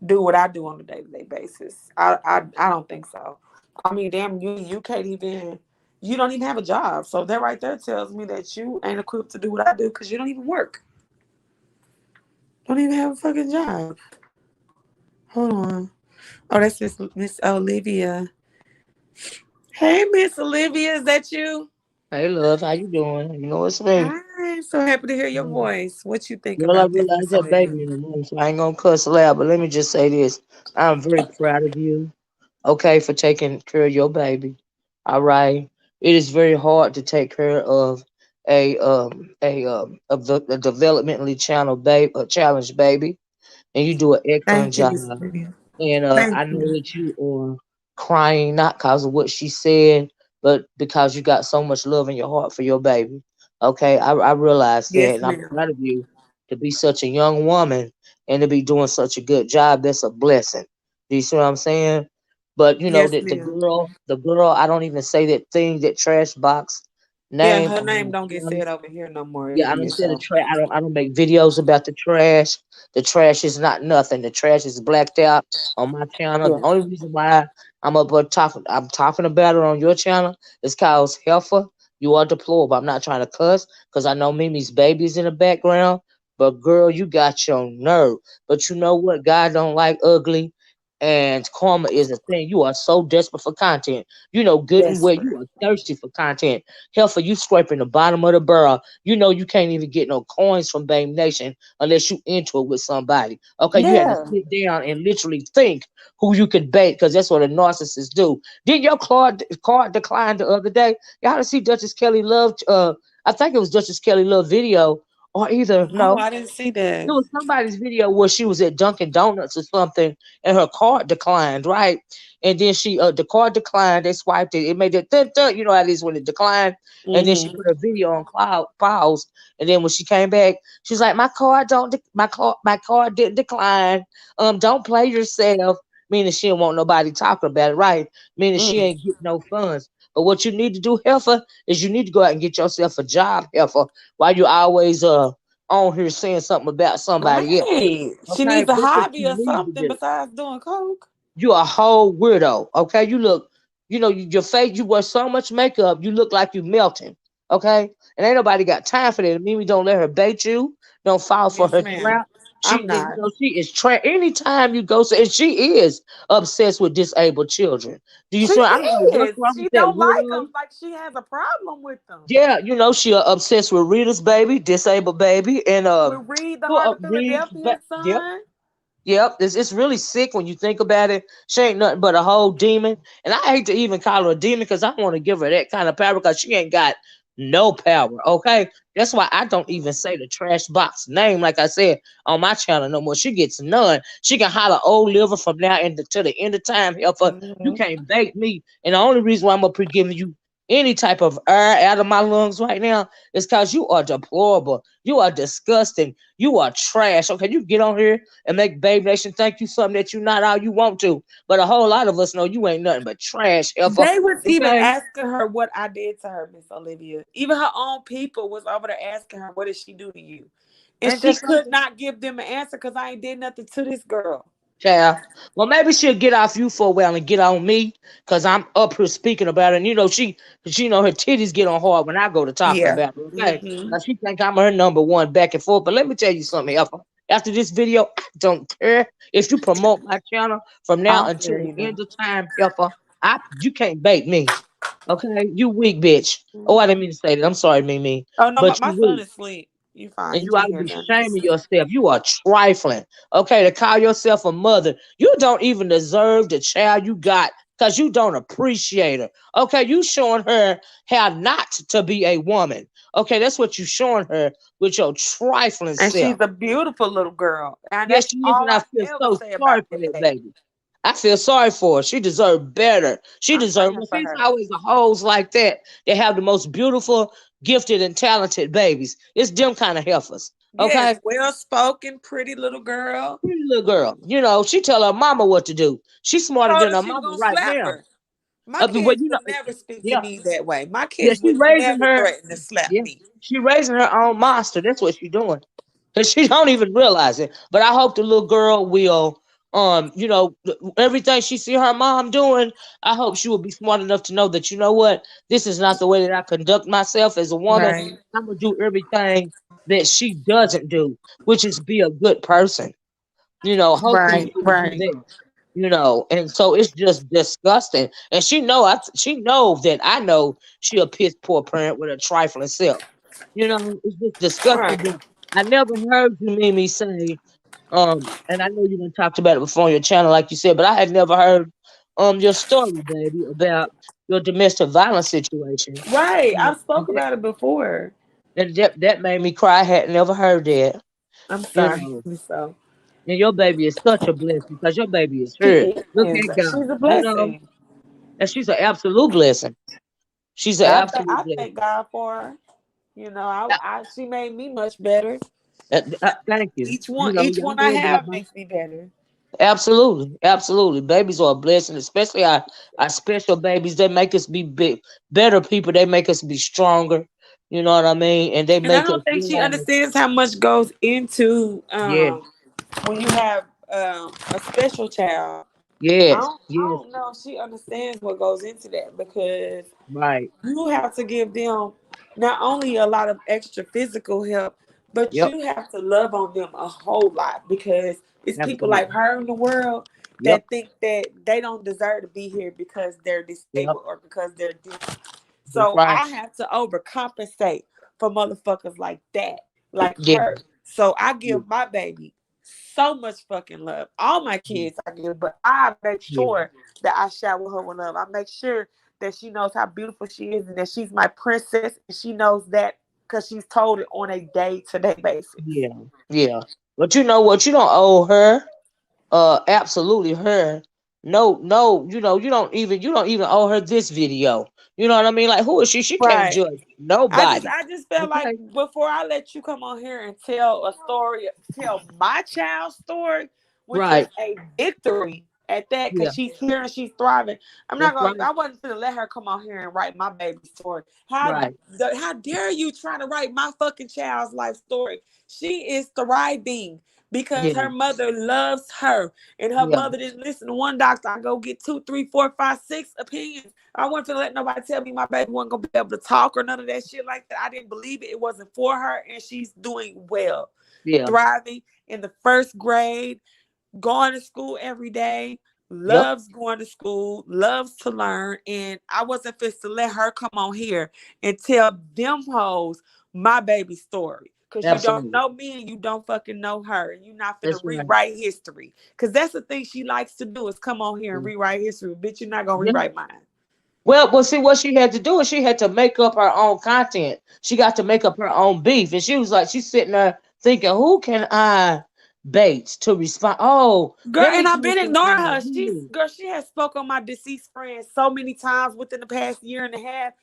do what I do on a day-to-day basis. I don't think so. I mean, damn, you can't even. You don't even have a job, so that right there tells me that you ain't equipped to do what I do because you don't even work. Don't even have a fucking job. Hold on. Oh, that's Miss Olivia. Hey, Miss Olivia, is that you? Hey, love, how you doing? You know it's me. I'm so happy to hear your Mm. voice. What you think Girl, I about that, realize Miss that Olivia? baby in the room, so I ain't gonna cuss loud, but let me just say this. I'm very proud of you, okay, for taking care of your baby. All right. It is very hard to take care of a developmentally challenged baby, and you do an excellent Thank you, job. Miss Olivia. And Thank I know you. that you are crying not because of what she said, but because you got so much love in your heart for your baby. Okay, I realize that, Yes, and I'm ma'am. proud of you to be such a young woman and to be doing such a good job. That's a blessing. Do you see what I'm saying? But you know Yes, that ma'am. the girl, I don't even say that thing, that trash box Yeah, name her on name my don't get channel. said over here no more, Yeah, I don't Olivia. say the So trash. I don't make videos about the trash. The trash is not nothing. The trash is blacked out on my channel. The yeah. only reason why I'm talking about it on your channel is cause Heifer, you are deplorable. I'm not trying to cuss because I know Mimi's baby's in the background. But girl, you got your nerve. But you know what? God don't like ugly. And karma is a thing. You are so desperate for content. You know good and Yes, well you ma'am. are thirsty for content. Heifer, you scraping the bottom of the barrel. You know you can't even get no coins from Bame Nation unless you into it with somebody. Okay, you had to Yeah. sit down and literally think who you could bait because that's what a narcissist do. Did your card decline the other day? Y'all to see Duchess Kelly Love? I think it was Duchess Kelly Love video, or either Oh, no. I didn't see It that. was somebody's video where she was at Dunkin' Donuts or something, and her card declined, right? And then the card declined. They swiped it. It made it thud, thud, you know how it is when it declined. And then she Mm-hmm. put her video on cloud pause. And then when she came back, she's like, "My card don't, my card didn't decline. Don't play yourself." Meaning she don't want nobody talking about it, right? Meaning she Mm. ain't getting no funds. But what you need to do, Heifer, is you need to go out and get yourself a job, Heifer. Why you always on here saying something about somebody else. Right. She Okay, needs a that's what hobby you or need to something do. besides doing coke. You a whole weirdo. Okay, you look, your face. You wear so much makeup, you look like you melting. Okay, and ain't nobody got time for that. Mimi, don't let her bait you. Don't fall for Yes, her ma'am. trap. I'm not. She is anytime you go, and she is obsessed with disabled children. Do you She see? I don't know what's is. wrong She with that don't like weirdo. them. Like she has a problem with them. Yeah, she obsessed with Rita's baby, disabled baby, and We read the who Heart of Reed's. Philadelphia, Yep. son. Yep, it's really sick when you think about it. She ain't nothing but a whole demon, and I hate to even call her a demon because I want to give her that kind of power because she ain't got no power. Okay, that's why I don't even say the trash box name like I said on my channel no more. She gets none. She can holler old liver from now to the end of time. Help her. You Mhm. can't bait me, and the only reason why I'm gonna be giving you any type of air out of my lungs right now, it's because you are deplorable. You are disgusting. You are trash. Okay, you get on here and make Babe Nation think you something that you not all you want to. But a whole lot of us know you ain't nothing but trash, Effa. They was even Okay? asking her what I did to her, Miss Olivia. Even her own people was over there asking her, "What did she do to you?" And Ain't she that could something? not give them an answer because I ain't did nothing to this girl. Yeah. Well, maybe she'll get off you for a while and get on me, cause I'm up here speaking about it. And she her titties get on hard when I go to talking Yeah. about it. Okay, Hmm. now she think I'm her number one back and forth. But let me tell you something, Alpha. After this video, I don't care if you promote my channel from I now don't until care the either. end of time, Alpha. You can't bait me. Okay, you weak bitch. Oh, I didn't mean to say that. I'm sorry, Mimi, Oh no, but my you son weak. is asleep. You fine? And He you ought can't to hear be nothing. shaming yourself. You are trifling. Okay, to call yourself a mother. You don't even deserve the child you got because you don't appreciate her. Okay, you showing her how not to be a woman. Okay, that's what you showing her with your trifling And she's self. a beautiful little girl, and Yes, that's she is, all and I I feel ever so say sorry about for that that baby. baby. I feel sorry for her. She deserved better. She I'm deserved. praying Well, for see, it's her. always the hoes like that. They have the most beautiful, gifted, and talented babies. It's them kind of heifers. Okay, Yes, well spoken, pretty little girl. pretty little girl. She tell her mama what to do. She's smarter Told than her her she was mama gonna right slap now. her. My But kids would never speak to yeah, me that way. My yeah, kids would never threaten to slap yeah, me. she raising her own monster. That's what she doing. And she don't even realize it. But I hope the little girl will, everything she see her mom doing, I hope she will be smart enough to know that, you know what, this is not the way that I conduct myself as a woman. Right. I'm gonna do everything that she doesn't do, which is be a good person. Hopefully Right. she will do Right. that. And so it's just disgusting. And she know that I know she a piss poor parent with a trifling self. It's just disgusting. Right. But I never heard you, Mimi, say, and I know you done talked about it before on your channel, like you said, but I had never heard your story, baby, about your domestic violence situation. Right. And I've spoke about it before. that made me cry. I had never heard that. I'm You sorry. know. So And your baby is such a blessing because your baby is she hurt. Look is. at God. She's a blessing. And she's an absolute blessing. She's an absolute I blessing. thank God for her. You know, Uh, she made me much better. Thank you. Each Y'all one I heard that, have huh? makes me better. Absolutely, absolutely. Babies are a blessing, especially our special babies. They make us be better people. They make us be stronger. You know what I mean? And they And I make us don't think she realize, understands how much goes into yeah, when you have a special child. yes, I yes, don't know if she understands what goes into that because right, you have to give them not only a lot of extra physical help, but yep, you have to love on them a whole lot because it's people like absolutely, her in the world yep, that think that they don't deserve to be here because they're yep. disabled or because they're different. That's So right. I have to overcompensate for motherfuckers like that, like Yeah, her. So I yeah, give my baby so much fucking love. All my yeah, kids I give, but I make yeah, sure that I shower her with love. I make sure that she knows how beautiful she is and that she's my princess, and she knows that because she's told it on a day-to-day basis. yeah, yeah. But you know what? You don't owe her. Absolutely her. No, no, you don't even owe her this video. You know what I mean? Like, who is she? She can't Right. judge nobody. I just felt like Okay. before I let you come on here and tell a story, tell my child's story, which is Right. a victory at that, Yeah. because she's here and she's thriving. That's right. I wasn't gonna let her come on here and write my baby story. Right. How dare you try to write my fucking child's life story? She is thriving because Yeah. her mother loves her, and her Yeah. mother didn't listen to one doctor. I go get two, three, four, five, six opinions. I wasn't gonna let nobody tell me my baby wasn't gonna be able to talk or none of that shit like that. I didn't believe it. It wasn't for her, and she's doing well, Yeah. thriving in the first grade, going to school every day, Yep. loves going to school, loves to learn. And I wasn't fit to let her come on here and tell them hoes my baby story. Cause you don't Absolutely. know me and you don't fucking know her. And you're not finna That's right. rewrite history. Cause that's the thing she likes to do is come on here and rewrite history. Bitch, you're not gonna Yeah. rewrite mine. Well, see, what she had to do is she had to make up her own content. She got to make up her own beef, and she was like, she's sitting there thinking, "Who can I bait to respond? Oh, Girl, let me and I've go been to ignoring her. who? She has spoke on my deceased friend so many times within the past year and a half.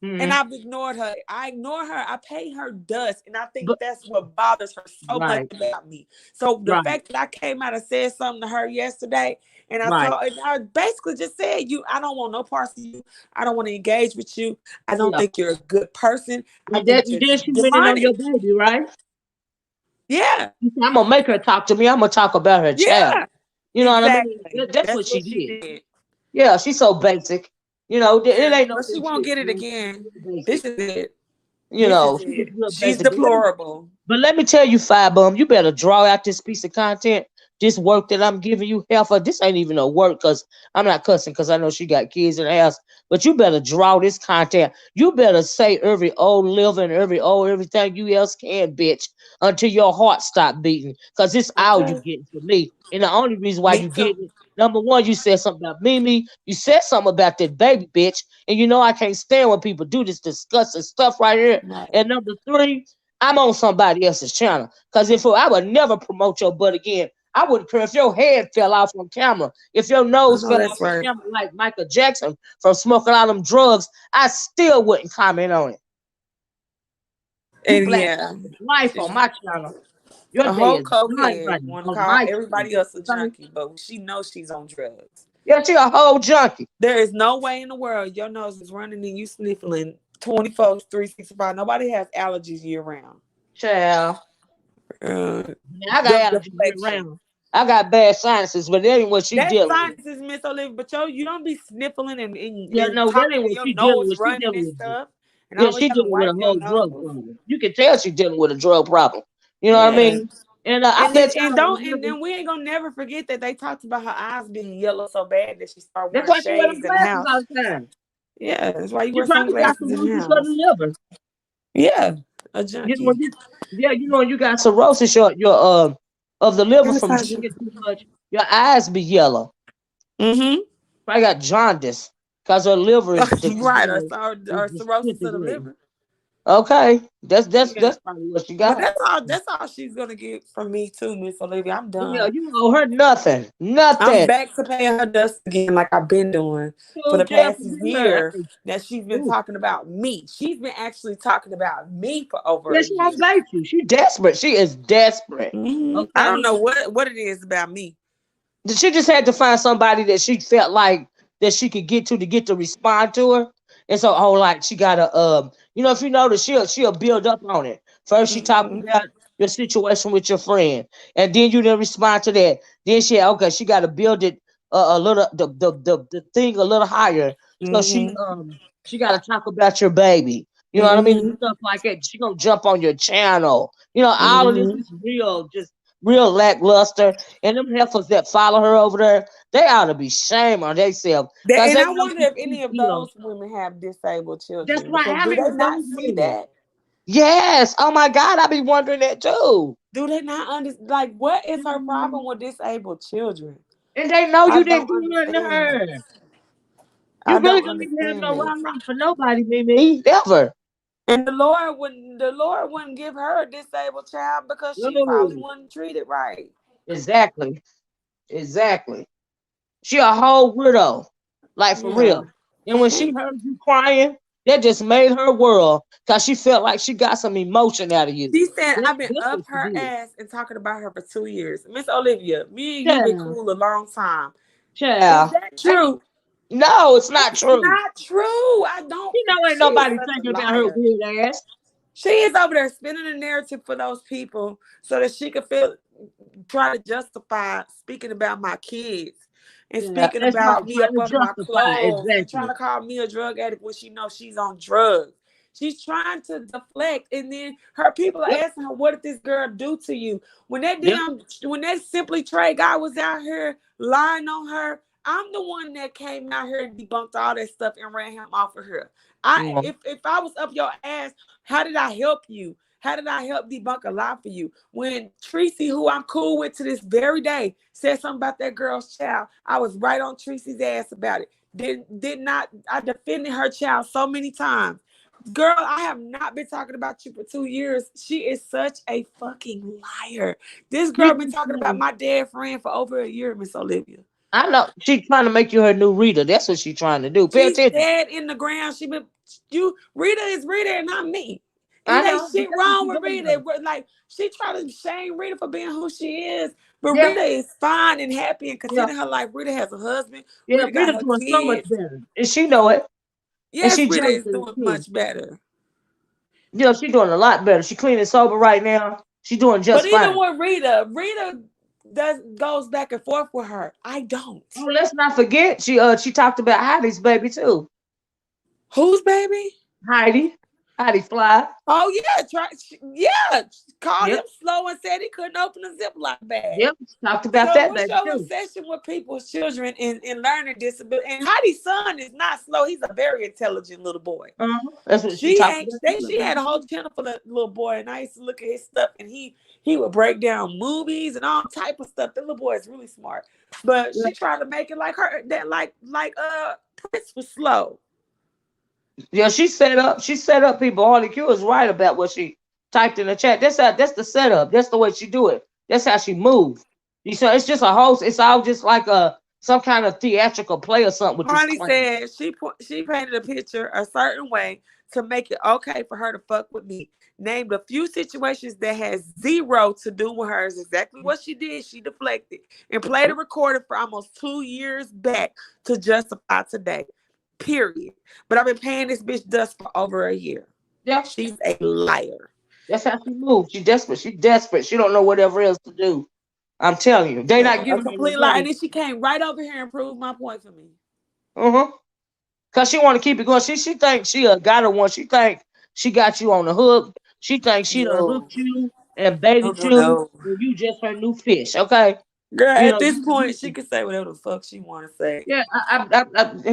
And Mm-hmm. I've ignored her. I ignore her. I pay her dust. And I think But that's what bothers her so much right, about me. So the right, fact that I came out and said something to her yesterday, right. and I basically just said, I don't want no parts of you. I don't want to engage with you. I don't Yeah. think you're a good person. I And that think you're then she went in on demonic. your baby, right? Yeah. I'm gonna make her talk to me. I'm gonna talk about her child. Yeah. You know what I mean? Exactly. That's That's what she what she did. did. Yeah, she's so basic. You know, it Yeah. ain't no But she big won't shit. get it Man. again. She's real This basic. is it. You This is know, she's just it. real She's basic. deplorable. But let me tell you, Firebum, you better draw out this piece of content. This work that I'm giving you, Heifer, this ain't even a work because I'm not cussing because I know she got kids in the house. But you better draw this content. You better say every old living, everything you else can, bitch, until your heart stop beating. Because it's all you Okay. getting from me. And the only reason why Me you too. getting it, number one, you said something about Mimi. You said something about that baby, bitch. And you know I can't stand when people do this disgusting stuff right here. Right. And number three, I'm on somebody else's channel. Because if I would never promote your butt again, I wouldn't care if your head fell off on camera. If your I nose know fell off that's on right. camera like Michael Jackson from smoking all them drugs, I still wouldn't comment on it. You And black yeah, life on she's my channel. Your a day whole is done cokehead. right Want to on call my channel. everybody else a Okay? junkie, but she knows she's on drugs. Yeah, she a whole junkie. There is no way in the world your nose is running and you sniffling 24, 365. Nobody has allergies year round. Child. Uh, Yeah, I the got allergies year deflection. round. I got bad sinuses, but that ain't what she That dealing with. science is Miss Olivia, but you don't be sniffling Yeah, and no, that coughing ain't and what your she dealing nose with. She running dealing and with stuff, and Yeah, always she having to dealing with wipe a your whole drug nose. problem. You can tell she dealing with a drug problem. You know what I Yeah. mean? And I bet And y'all don't don't and never. then we ain't gonna never forget that they talked about her eyes being yellow so bad that she started That's wearing why she wear them shades in the glasses house. all the time. Yeah, that's why you She wear probably got sunglasses in the cirrhosis of house. the liver. Yeah, a You know when junkie. you, yeah, you know when you got cirrhosis, your of the liver from Anastasia. drinking too much, your eyes be yellow. Mm-hmm. I got jaundice because her liver is Right, is or cirrhosis of the disintegrating. liver. Okay, that's that's Yeah. that's probably what she But got. that's all she's gonna get from me too, Miss Olivia. I'm Yeah, done. you don't owe her nothing, I'm nothing. back to paying her dust again like I've been doing for So the Jeff, past year that she's been ooh. talking about me. She's been actually talking about me for over Yeah, a she won't year. bait you. She desperate. She is desperate. I Okay. don't know what it is about me. She just had to find somebody that she felt like that she could get to respond to her. And so, oh, like she gotta if you notice, she'll build up on it. First, she talked Hmm. about your situation with your friend, and then you didn't respond to that. Then she got to build it a little the thing a little higher. So Hmm. she got to talk about your baby. You know what I mean? Hmm. Stuff like that. She gonna jump on your channel. All of this Hmm. is real lackluster. And them heifers that follow her over there, they ought to be shame on themselves because And they I know wonder she if any of still. those women have disabled That's children what because do happened they with not those see women. that? Yes. Oh my God, I be wondering that too. Do they not understand? Like, what is her problem with disabled children? And they know I you didn't don't do nothing to understand that. her. You I really don't don't even have understand no that. wrong for nobody, Mimi. Ever. And the Lord wouldn't give her a disabled child because she No. probably wasn't treated right. Exactly. Exactly. She a whole widow. Like for Yeah. real. And when she heard you crying, that just made her world because she felt like she got some emotion out of you. She said I've been That's what up she her did. ass and talking about her for 2 years. Miss Olivia, me and you been Child, cool a long time. Is child. that true? No, it's not It's true. not true. I don't. You know, ain't She is nobody such a thinking about her liar. weird ass. She is over there spinning a narrative for those people so that she can try to justify speaking about my kids and Yeah, speaking that's right. about me Trying up to under my justify clothes and trying exactly. to call me a drug addict when she knows she's on drugs. She's trying to deflect, and then her people are Yep, asking her, "What did this girl do to you?" yep. When that Simply Trey guy was out here lying on her, I'm the one that came out here and debunked all that stuff and ran him off of her. Mm. If I was up your ass, how did I help you? How did I help debunk a lie for you? When Tracy, who I'm cool with to this very day, said something about that girl's child, I was right on Tracy's ass about it. Did not I defended her child so many times. Girl, I have not been talking about you for 2 years. She is such a fucking liar. This She girl been just talking about said, my dead friend for over a year, Miss Olivia. I know she's trying to make you her new reader. That's what she's trying to do. Pay She's attention. dead in the ground. She been you Rita is Rita and not me. I It ain't know, but shit that's what wrong she's with doing Rita. though. Like she try to shame Rita for being who she is. But Yeah, Rita is fine and happy and yeah, content in her life. Rita has a husband. yeah. Rita got Rita's her doing so much kids. better, and she know it, and Yes, she Rita jealous is of it doing too. much better. Yeah, she's doing a lot better. She clean and sober right now. She's doing But just even fine. with Rita does goes back and forth with her. I don't. Oh, let's not forget she talked about Heidi's baby too. Whose baby? Heidi, Heidi Fly. Oh yeah, yeah. Called him Yep, slow and said he couldn't open a Ziploc bag. yep. She talked about So that what's baby your too. obsession with people's children and learning disability? And Heidi's son is not slow. He's a very intelligent little boy. That's what she She talked ain't about. she had a whole channel for that little boy, and I used to look at his stuff, and he would break down movies and all type of stuff. The little boy is really smart, but Yeah, she tried to make it like her that Prince was slow. yeah. She set up people. Harley Q is right about what she typed in the chat. That's the setup. That's the way she do it. That's how she move. You so it's just a host. It's all just like a some kind of theatrical play or something with this Harley clown. said she painted a picture a certain way to make it okay for her to fuck with me. Named a few situations that has zero to do with her. Is exactly what she did. She deflected and played a recording for almost 2 years back to justify today. Period. But I've been paying this bitch dust for over a year. Yeah, She's a liar. that's how she moves. She desperate. She desperate. She don't know whatever else to do. I'm telling you, they not A giving her no complete lie. And game. then she came right over here and proved my point for me. Uh-huh. Cause she want to keep it going. She thinks she got her one. She think she got you on the hook. She thinks she done No. hooked you and No, baited no, you, no. and you just her new fish. Okay, Girl, you at know. this point, she can say whatever the fuck she want to say. Yeah,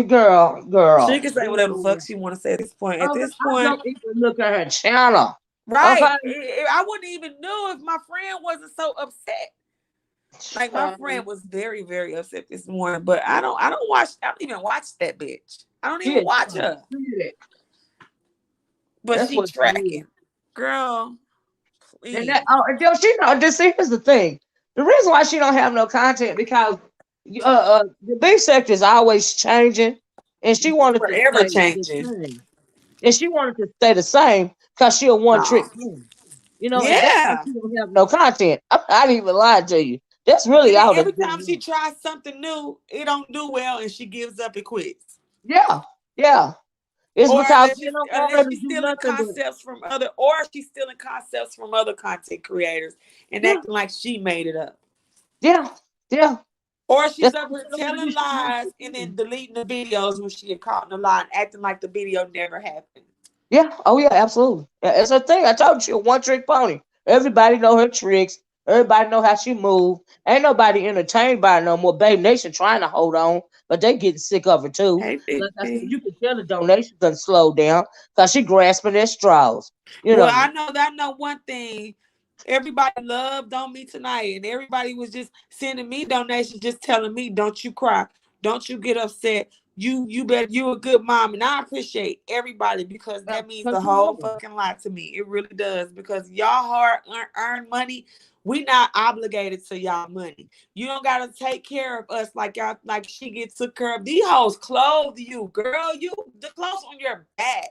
girl, She girl. can say whatever the fuck she want to say at this point. At Okay, this I point, don't even look at her channel. right? Okay. I wouldn't even know if my friend wasn't so upset. Like my friend was very, very upset this morning. But I don't watch. I don't even watch that bitch. I don't She even is watch trying. her. But That's she what she is. tracking, girl. And that, Please. oh, and then she know. Just here's the thing. The reason why she don't have no content because the big sector is always changing, and she wanted to Forever stay the changing. same. And she wanted to stay the same because she a one No. trick pony. You know, and that's why Yeah. she don't have no content. I didn't even lie to you. That's really And then all that's every going time she on. tries something new, it don't do well, and she gives up and quits. Yeah, yeah. It's Or because they don't want her unless to she's do stealing nothing but concepts from other, or she's stealing concepts from other content creators and yeah, acting like she made it up. yeah, yeah. Or she's That's up what here she don't want to do. telling She wants lies and to. then deleting the videos when she had caught in the lie and acting like the video never happened. Yeah. Oh yeah, absolutely. Yeah, it's a thing. I told you, she a one trick pony. Everybody know her tricks. Everybody know how she move. Ain't nobody entertained by her no more. Babe Nation trying to hold on, but they getting sick of her too. Hey, Like I said, 50. you can tell the donations done slow down because she grasping at straws. You Well, know. I know one thing. Everybody loved on me tonight, and everybody was just sending me donations, just telling me, "Don't you cry, don't you get upset. You better. You a good mom." And I appreciate everybody because that means Because the you whole know. fucking lot to me. It really does because y'all hard earn money. We not obligated to y'all money. You don't gotta take care of us like y'all like she gets took care of. These hoes clothe you, girl. You the clothes on your back.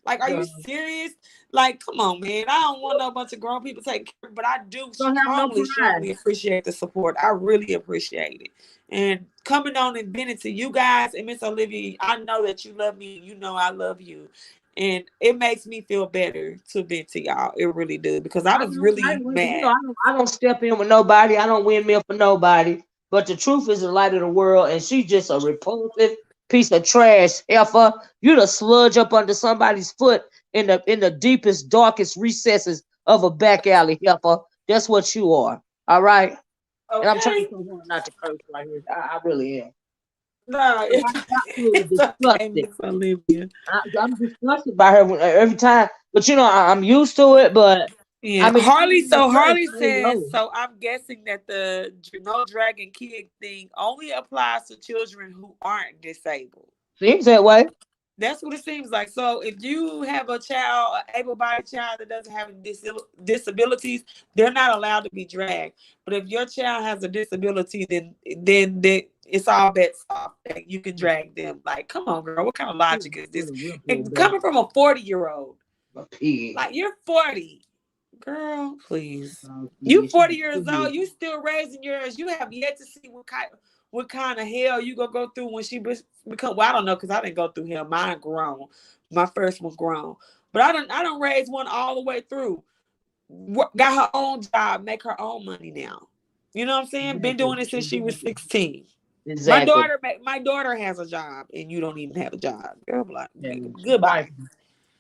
Like, are you Girl, serious? Like, come on, man. I don't want no bunch of grown people taking care, but I do don't have no strongly, pride. strongly appreciate the support. I really appreciate it. And coming on and bending to you guys and Miss Olivia, I know that you love me. You know I love you. And it makes me feel better to vent to y'all. It really does because I I was know, really I mad. don't step in with nobody. I don't win me for nobody. But the truth is the light of the world, and she just a repulsive piece of trash. Effa, you the sludge up under somebody's foot in the deepest, darkest recesses of a back alley. Effa, that's what you are. All right. And I'm trying Okay. so hard not to curse right here. I really am. No, But I'm absolutely it's okay, disgusted. Miss Olivia. I'm disgusted by her every time. But I'm used to it. But I Yeah, mean, I Harley. don't even So curse. Harley I ain't says. low. So I'm guessing that the no dragon kid thing only applies to children who aren't disabled. Seems that way. That's what it seems like. So if you have a child, an able-bodied child that doesn't have any disabilities, they're not allowed to be dragged. But if your child has a disability, then it's all bets off. That you can drag them. Like, come on, girl, what kind of logic is this? And coming from a 40-year-old, like you're 40. Girl, please. You 40 years old. You still raising yours. You have yet to see what kind of hell you gonna go through when she become. Well, I don't know because I didn't go through hell. Mine grown. My first one grown, but I don't raise one all the way through. Got her own job, make her own money now. You know what I'm saying? Been doing it since she was 16. Exactly. My daughter has a job, and you don't even have a job. Girl, like, goodbye.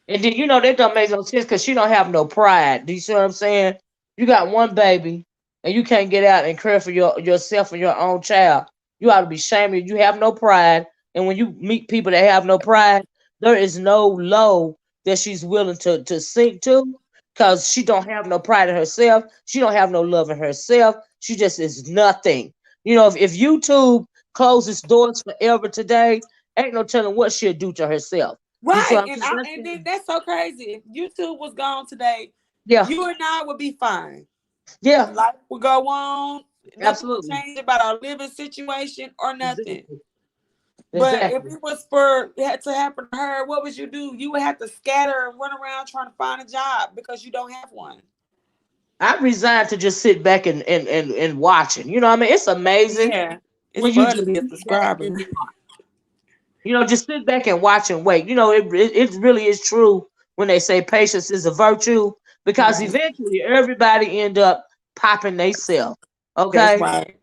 And then that don't make no sense because she don't have no pride. Do you see what I'm saying? You got one baby and you can't get out and care for yourself and your own child. You ought to be ashamed. You have no pride. And when you meet people that have no pride, there is no low that she's willing to sink to because she don't have no pride in herself. She don't have no love in herself. She just is nothing. If YouTube closes doors forever today, ain't no telling what she'll do to herself. You see Right, what I'm and saying? then that's so crazy. If YouTube was gone today, Yeah, you and I would be fine. yeah, Life would go on. Nothing would absolutely. change about our living situation or nothing. Exactly. But if Exactly. it was for it had to happen to her, what would you do? You would have to scatter and run around trying to find a job because you don't have one. I resigned to just sit back and watch it. You know what I mean? It's amazing Yeah, it's when you fun to just be a sit back and subscriber. watch. Just sit back and watch and wait. It really is true when they say patience is a virtue because Right. eventually everybody end up popping theyself. That's Okay? right.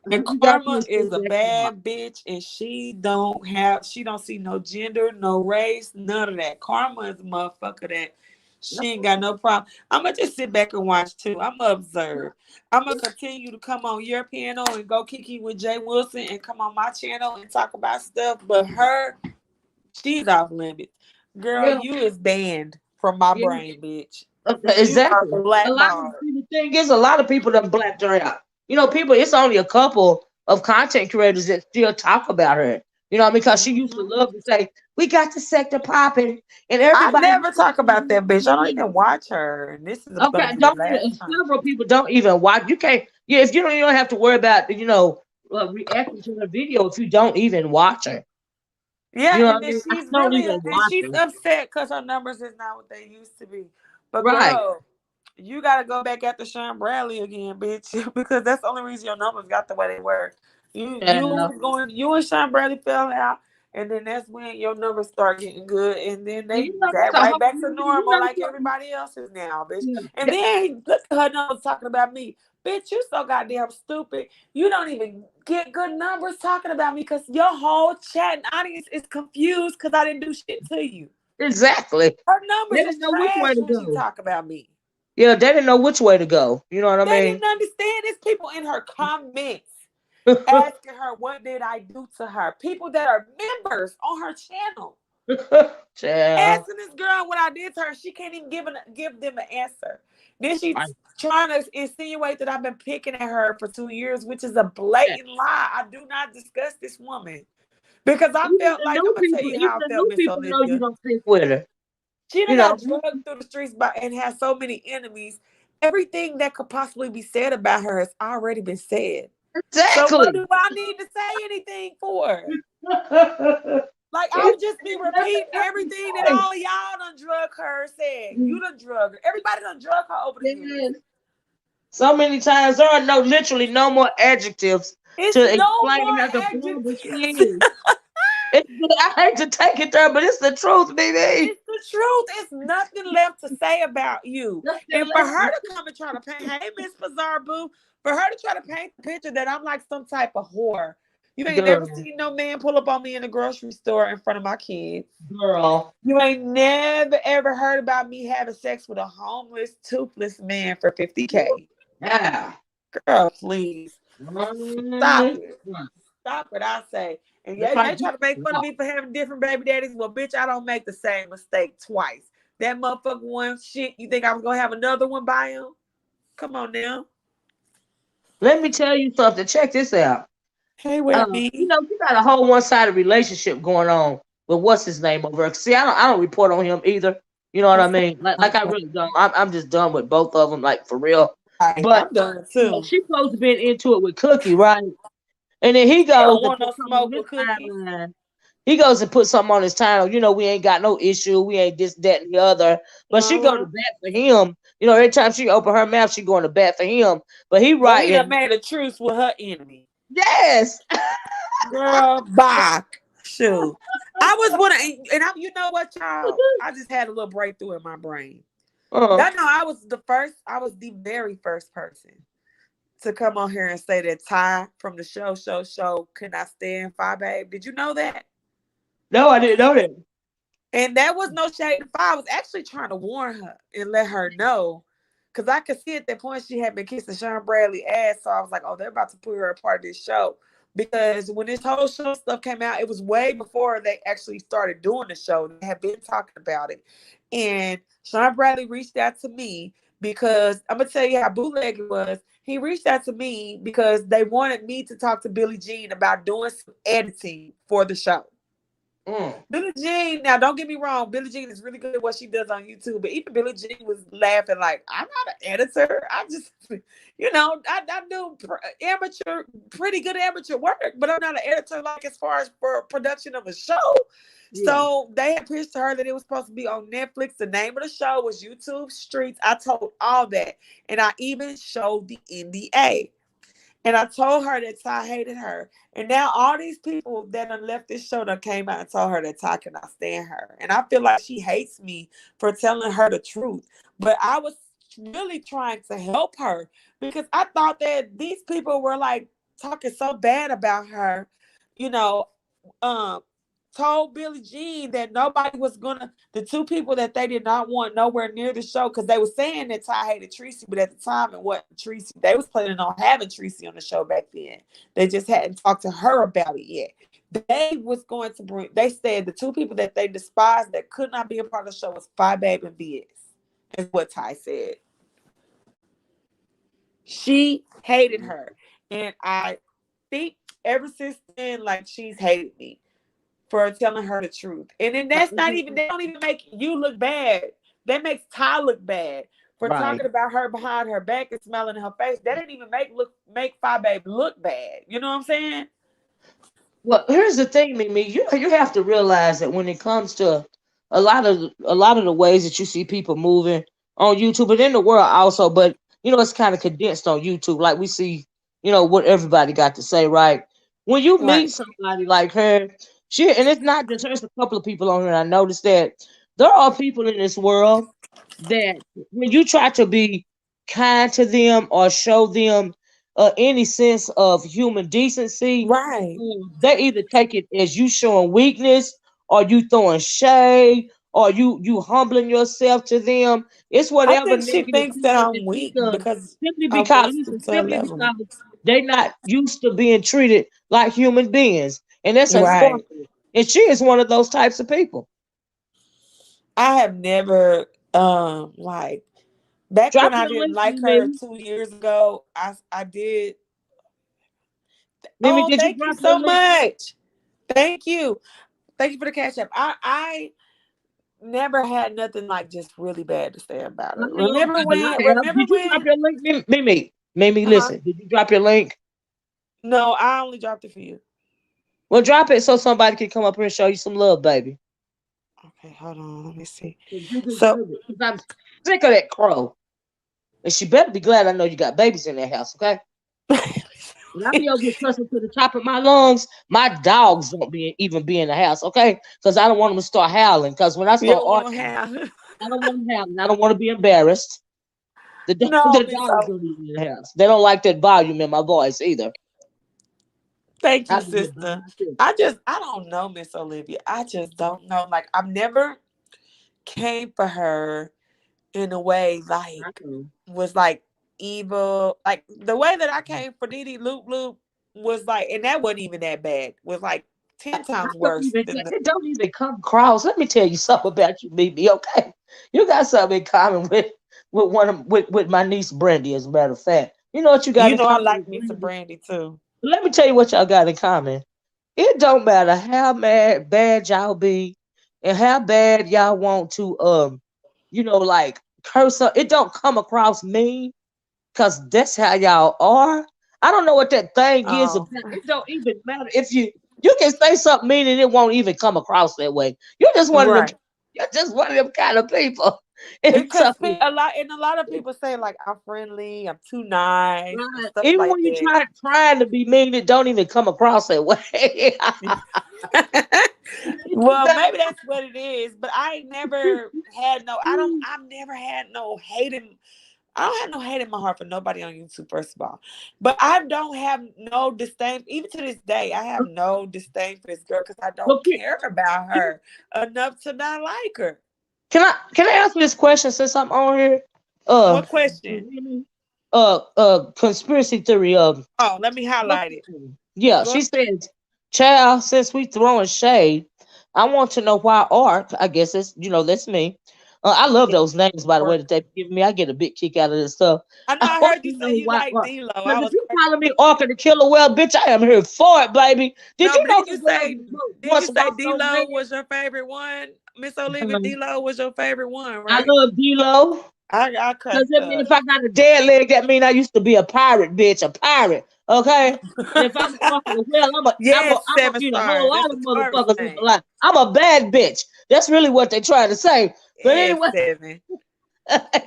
And You got to Karma just is sit a back and watch. bad bitch, and she don't see no gender, no race, none of that. Karma is a motherfucker that she ain't got no problem. I'm gonna just sit back and watch too. I'm gonna observe. I'm gonna continue to come on your panel and go kiki with Jay Wilson and come on my channel and talk about stuff. But she's off limits. Girl, Yeah, you is banned from my yeah. brain, bitch. You are Exactly. blackballed. The thing is, a lot of people done blacked her out. People. It's only a couple of content creators that still talk about her. You know what I mean? Because she used to Mhm. love to say, "We got the sector popping," and I everybody. never talk about that bitch. I don't even watch her. And this is gonna Okay, be the don't last time. several people don't even watch. You can't. Yeah, if you don't have to worry about reacting to her video if you don't even watch her. You Yeah, know what and I then mean? I she's don't really even and watch she's her. upset because her numbers is not what they used to be. But Right. girl, you gotta go back after Sean Bradley again, bitch, because that's the only reason your numbers got the way they were. Yeah. You and Sean Bradley fell out, and then that's when your numbers start getting good, and then And they that's got a right whole. back to You normal know like something? everybody else is now, bitch. And Yeah. then look at her numbers talking about me. Bitch, you so goddamn stupid. You don't even get good numbers talking about me because your whole chat and audience is confused because I didn't do shit to you. Exactly. Her They numbers is didn't know which way trash to when she go. talk about me. Yeah, they didn't know which way to go. You know what I They mean? didn't understand. There's people in her comments asking her what did I do to her. People that are members on her channel Child. asking this girl what I did to her. She can't even give them an answer. Then she's I, trying to insinuate that I've been picking at her for 2 years, which is a blatant lie. I do not discuss this woman because I felt like I'm gonna tell you even how I the felt, new Miss people know you Olympia. don't stick with her. She You done know. got drugged through the streets and has so many enemies. Everything that could possibly be said about her has already been said. So what Exactly. do I need to say anything for? Like I'll It's just be nothing repeating else to everything that say. all y'all done drug her said. You done drug her. Everybody done drug her over the years. Yes. So many times there are literally no more adjectives It's to no explain how more deplorable she adjectives. is. I hate to take it there, but it's the truth, baby. It's the truth. It's nothing left to say about you. Nothing And for her left. to come and try to paint, hey, Miss Bizarre Boo, for her to try to paint the picture that I'm like some type of whore. You ain't never Girl, seen no man pull up on me in the grocery store in front of my kids. girl. You ain't never ever heard about me having sex with a homeless, toothless man for 50K. Yeah. Girl, please. Stop Mhm. it. Stop it, I say. And That's yeah, right. they try to make fun of me for having different baby daddies. Well, bitch, I don't make the same mistake twice. That motherfucker one shit, you think I was gonna have another one by him? Come on now. Let me tell you something. Check this out. Hey, Webby. You got a whole one-sided relationship going on But what's his name over there? See, I don't report on him either. You know what I mean? Like I really don't. I'm just done with both of them, like for real. Right, But I'm done too. she supposed to be into it with Cookie, right? And then he She goes don't and want put no something on smoke his with Cookie. timeline. He goes and put something on his timeline. We ain't got no issue. We ain't this, that, and the other. But she go to Uh-huh. bat for him. Every time she open her mouth, she going to bat for him. But he Well, he done writing, made a truce with her enemy. yes. Girl, bye. Shoot. I was wondering, and you know what, y'all? I just had a little breakthrough in my brain. Uh, Y'all know I was the very first person to come on here and say that Ty from the show could not stand Fi Babe. Did you know that? no, I didn't know that. And that was no shade to Fi. I was actually trying to warn her and let her know. Cause I could see at that point she had been kissing Sean Bradley ass. So I was like, oh, they're about to put her a part of this show. Because when this whole show stuff came out, it was way before they actually started doing the show. They had been talking about it. And Sean Bradley reached out to me because I'm gonna tell you how bootleg it was. He reached out to me because they wanted me to talk to Billie Jean about doing some editing for the show. Mm. Billie Jean, now don't get me wrong, Billie Jean is really good at what she does on YouTube, but even Billie Jean was laughing like, I'm not an editor. I just, I do amateur, pretty good amateur work, but I'm not an editor like as far as for production of a show. Yeah. So they had pitched to her that it was supposed to be on Netflix. The name of the show was YouTube Streets. I told all that, and I even showed the NDA. And I told her that Ty hated her. And now all these people that done left this show done came out and told her that Ty cannot stand her. And I feel like she hates me for telling her the truth. But I was really trying to help her because I thought that these people were like talking so bad about her, you know, um, told Billie Jean that nobody was gonna the two people that they did not want nowhere near the show because they were saying that Ty hated Tracy, but at the time it wasn't Tracy. They was planning on having Tracy on the show back then. They just hadn't talked to her about it yet. They was going to bring. They said the two people that they despised that could not be a part of the show was Fi Babe and BS. Is what Ty said. She hated her, and I think ever since then, like she's hated me for telling her the truth. And then that's not even, they don't even make you look bad. That makes Ty look bad for Right. talking about her behind her back and smiling in her face. That didn't even make Fi Babe look bad. You know what I'm saying? Well, here's the thing, Mimi. You have to realize that when it comes to a lot of the ways that you see people moving on YouTube and in the world also, but it's kind of condensed on YouTube. Like we see, what everybody got to say, right? When you meet Right. somebody like her, and it's not just her, it's a couple of people on here. I noticed that there are people in this world that when you try to be kind to them or show them any sense of human decency, Right. they either take it as you showing weakness or you throwing shade or you humbling yourself to them. It's I whatever think she negative thinks that feeling I'm they think weak of because simply I because went listen, to a simply level. because they not used to being treated like human beings. And that's Right. unfortunate. And she is one of those types of people. I have never like back Drop when I your didn't link, like her Mimi. 2 years ago, I did. Mimi, Oh, did you thank you drop your so link? much. Thank you. Thank you for the cash app. I never had nothing like just really bad to say about I her. know, Remember but when? I have. Remember Did you drop when? your link, Mimi? Mimi, Uh huh. listen. Did you drop your link? No, I only dropped it for you. Well, drop it so somebody can come up here and show you some love, baby. Okay, hold on. Let me see. 'Cause you So, deserve it. 'Cause I'm sick of that crow. And she better be glad I know you got babies in that house, okay? When I be over here cussing to the top of my lungs, my dogs don't even be in the house, okay? Because I don't want them to start howling. Because when I you start don't want to arguing, have. I don't want them howling. I don't want to be embarrassed. No, The Miss. dogs don't even in the house. They don't like that volume in my voice either. Thank I you, be here by sister. myself. I don't know, Miss Olivia. I just don't know. Like, I've never came for her in a way I like know. was like evil. Like the way that I came for Didi Loop Loop was like, and that wasn't even that bad. Was like I 10 times don't worse even, than the. it don't even come across. Let me tell you something about you, BB, okay? You got something in common with my niece Brandy, as a matter of fact. You know what you got You in know, I common like with me some Brandy? brandy too. Let me tell you what y'all got in common. It don't matter how mad bad y'all be and how bad y'all want to like curse up. It don't come across mean because that's how y'all are. I don't know what that thing is Oh, about. It don't even matter if you can say something mean and it won't even come across that way. You're just one of them. right. You're just one of them kind of people. And Because so, a lot of people say like I'm friendly, I'm too nice, and right, stuff even like when you that. trying to be mean, it don't even come across that way. Well, maybe that's what it is, but I ain't never had no. I've never had no hating. I don't have no hate in my heart for nobody on YouTube, first of all. But I don't have no disdain. Even to this day, I have no disdain for this girl because I don't Okay, care about her enough to not like her. can I ask you this question since I'm on here? What question? Conspiracy theory. Oh, let me highlight it. Yeah, Go she said, "Child, since we throwing shade, I want to know why Ark. I guess it's that's me. I love ahead. those names, by the way, that they give me. I get a big kick out of this stuff. I know I I want heard you to say know you why like Ark. D-Lo. Because I if was you calling me cracking. Ark and the Killer Well, bitch, I am here for it, baby. Did No, you but know didn't the you girl say didn't you once say walked on D-Lo land? was your favorite one? Miss Olivia, D-Lo was your favorite one, I right? love D-Lo. I Because cracked that mean up. if I got a dead leg, that mean I used to be a pirate, bitch, a pirate. Okay? And if I'm walking the well, Yes, I'm a seven beat a whole stars. That's lot the of Taurus motherfuckers with a name. lot. I'm a bad bitch. That's really what they trying to say. But Yes, anyway, seven.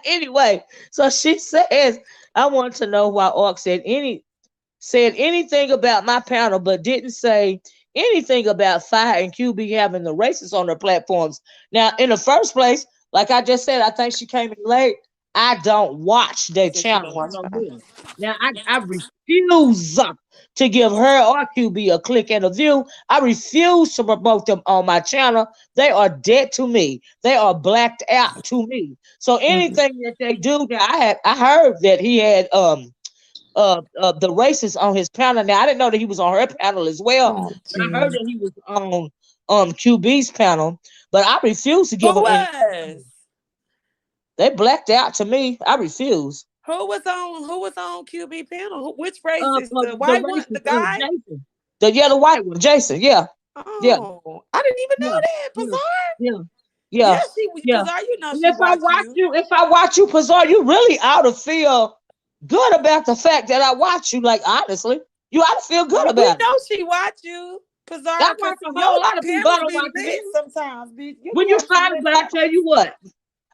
anyway, so she says, I want to know why Orc said anything about my panel, but didn't say anything about Fire and QB having the racists on their platforms. Now, in the first place, like I just said, I think she came in late. I don't watch She their said she don't channel. I watch don't Fire. do it. Now, I refuse to give her or QB a click and a view. I refuse to promote them on my channel. They are dead to me. They are blacked out to me. So Mhm. anything that they do, now I heard that he had the racist on his panel. Now I didn't know that he was on her panel as well, Oh, but I heard jeez. that he was on QB's panel. But I refuse to give Who them any. was? They blacked out to me. I refuse. Who was on QB panel? Which racist? The The white one? The racist, guy? Jason, the yellow white one, Jason. Yeah, yeah, Oh, I didn't even yeah, know that. yeah, Bizarre. yeah, yeah, Yes, she yeah. Bizarre. You know And she watch you. if I watch you, Pazar, you really ought to feel good about the fact that I watch you. Like honestly, you ought to feel good We about it. know she watch you, I Bizarre, because watch a your whole lot of people. I panels don't be watch me. lit sometimes, bitch. You When be you having some finally, lit but panels.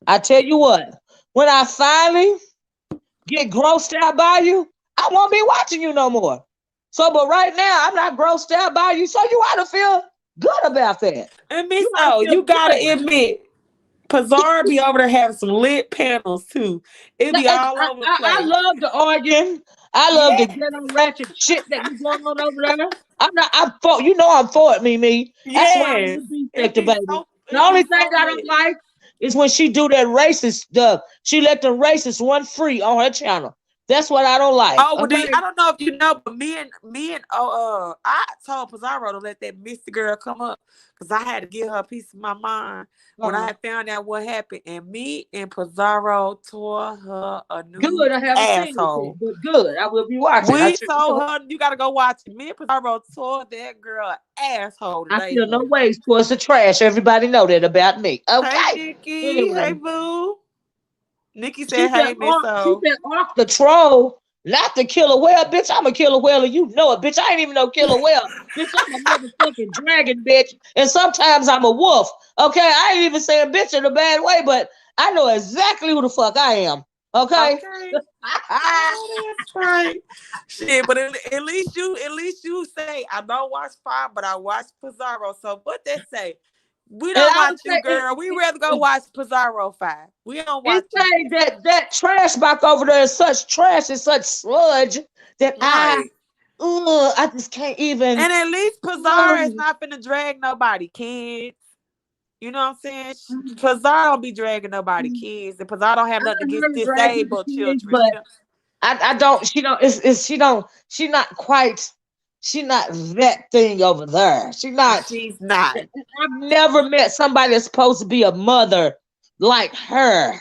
I tell you what, when I finally get grossed out by you, I won't be watching you no more. So, but right now, I'm not grossed out by you, so you ought to feel good about that. And Miss You ought to O, feel you gotta good. admit, Pazar be over there having some lit panels too. It be all over the I place. love the arguing. I love the Yes, ghetto ratchet shit that be going on over there. I'm for I'm for it, me. That's why I'm yes. the beef sector, baby. The It be only thing so I don't lit. like is when she do that racist stuff. She let the racists run free on her channel. That's what I don't like. Oh, well, Okay. I don't know if you know, but me and I told Pizarro to let that Misty girl come up because I had to give her a piece of my mind when I Uh, had found out what happened. And me and Pizarro tore her a new Good. I haven't seen it yet, asshole. but good. I will be watching. We told her you gotta go watch it. Me and Pizarro tore that girl an asshole I today, feel no honey. ways towards the trash. Everybody know that about me. Hey, Okay. Nikki. Anyway. Hey, boo. Nikki said, "Hey, Miss She O." said off the troll, not the killer whale, bitch. I'm a killer whale, and you know it, bitch. I ain't even no killer whale, bitch. I'm a motherfucking dragon, bitch. And sometimes I'm a wolf. Okay, I ain't even saying bitch in a bad way, but I know exactly who the fuck I am. Okay. Okay. Oh, that's right. Shit, but at least you say I don't watch Five, but I watch Pizarro. So what they say? We And don't I would watch you, say girl. We rather go watch Pizarro 5. We don't it watch you, say sis. that trash back over there is such trash and such sludge that Right. I just can't even. And at least Pizarro is not finna drag nobody kids. You know what I'm saying? Pizarro don't be dragging nobody kids, and Pizarro don't have I nothing heard against her drag people disabled kids, children. but I don't. She don't. She don't. She not quite. She not that thing over there. She not. She's not. I've never met somebody that's supposed to be a mother like her.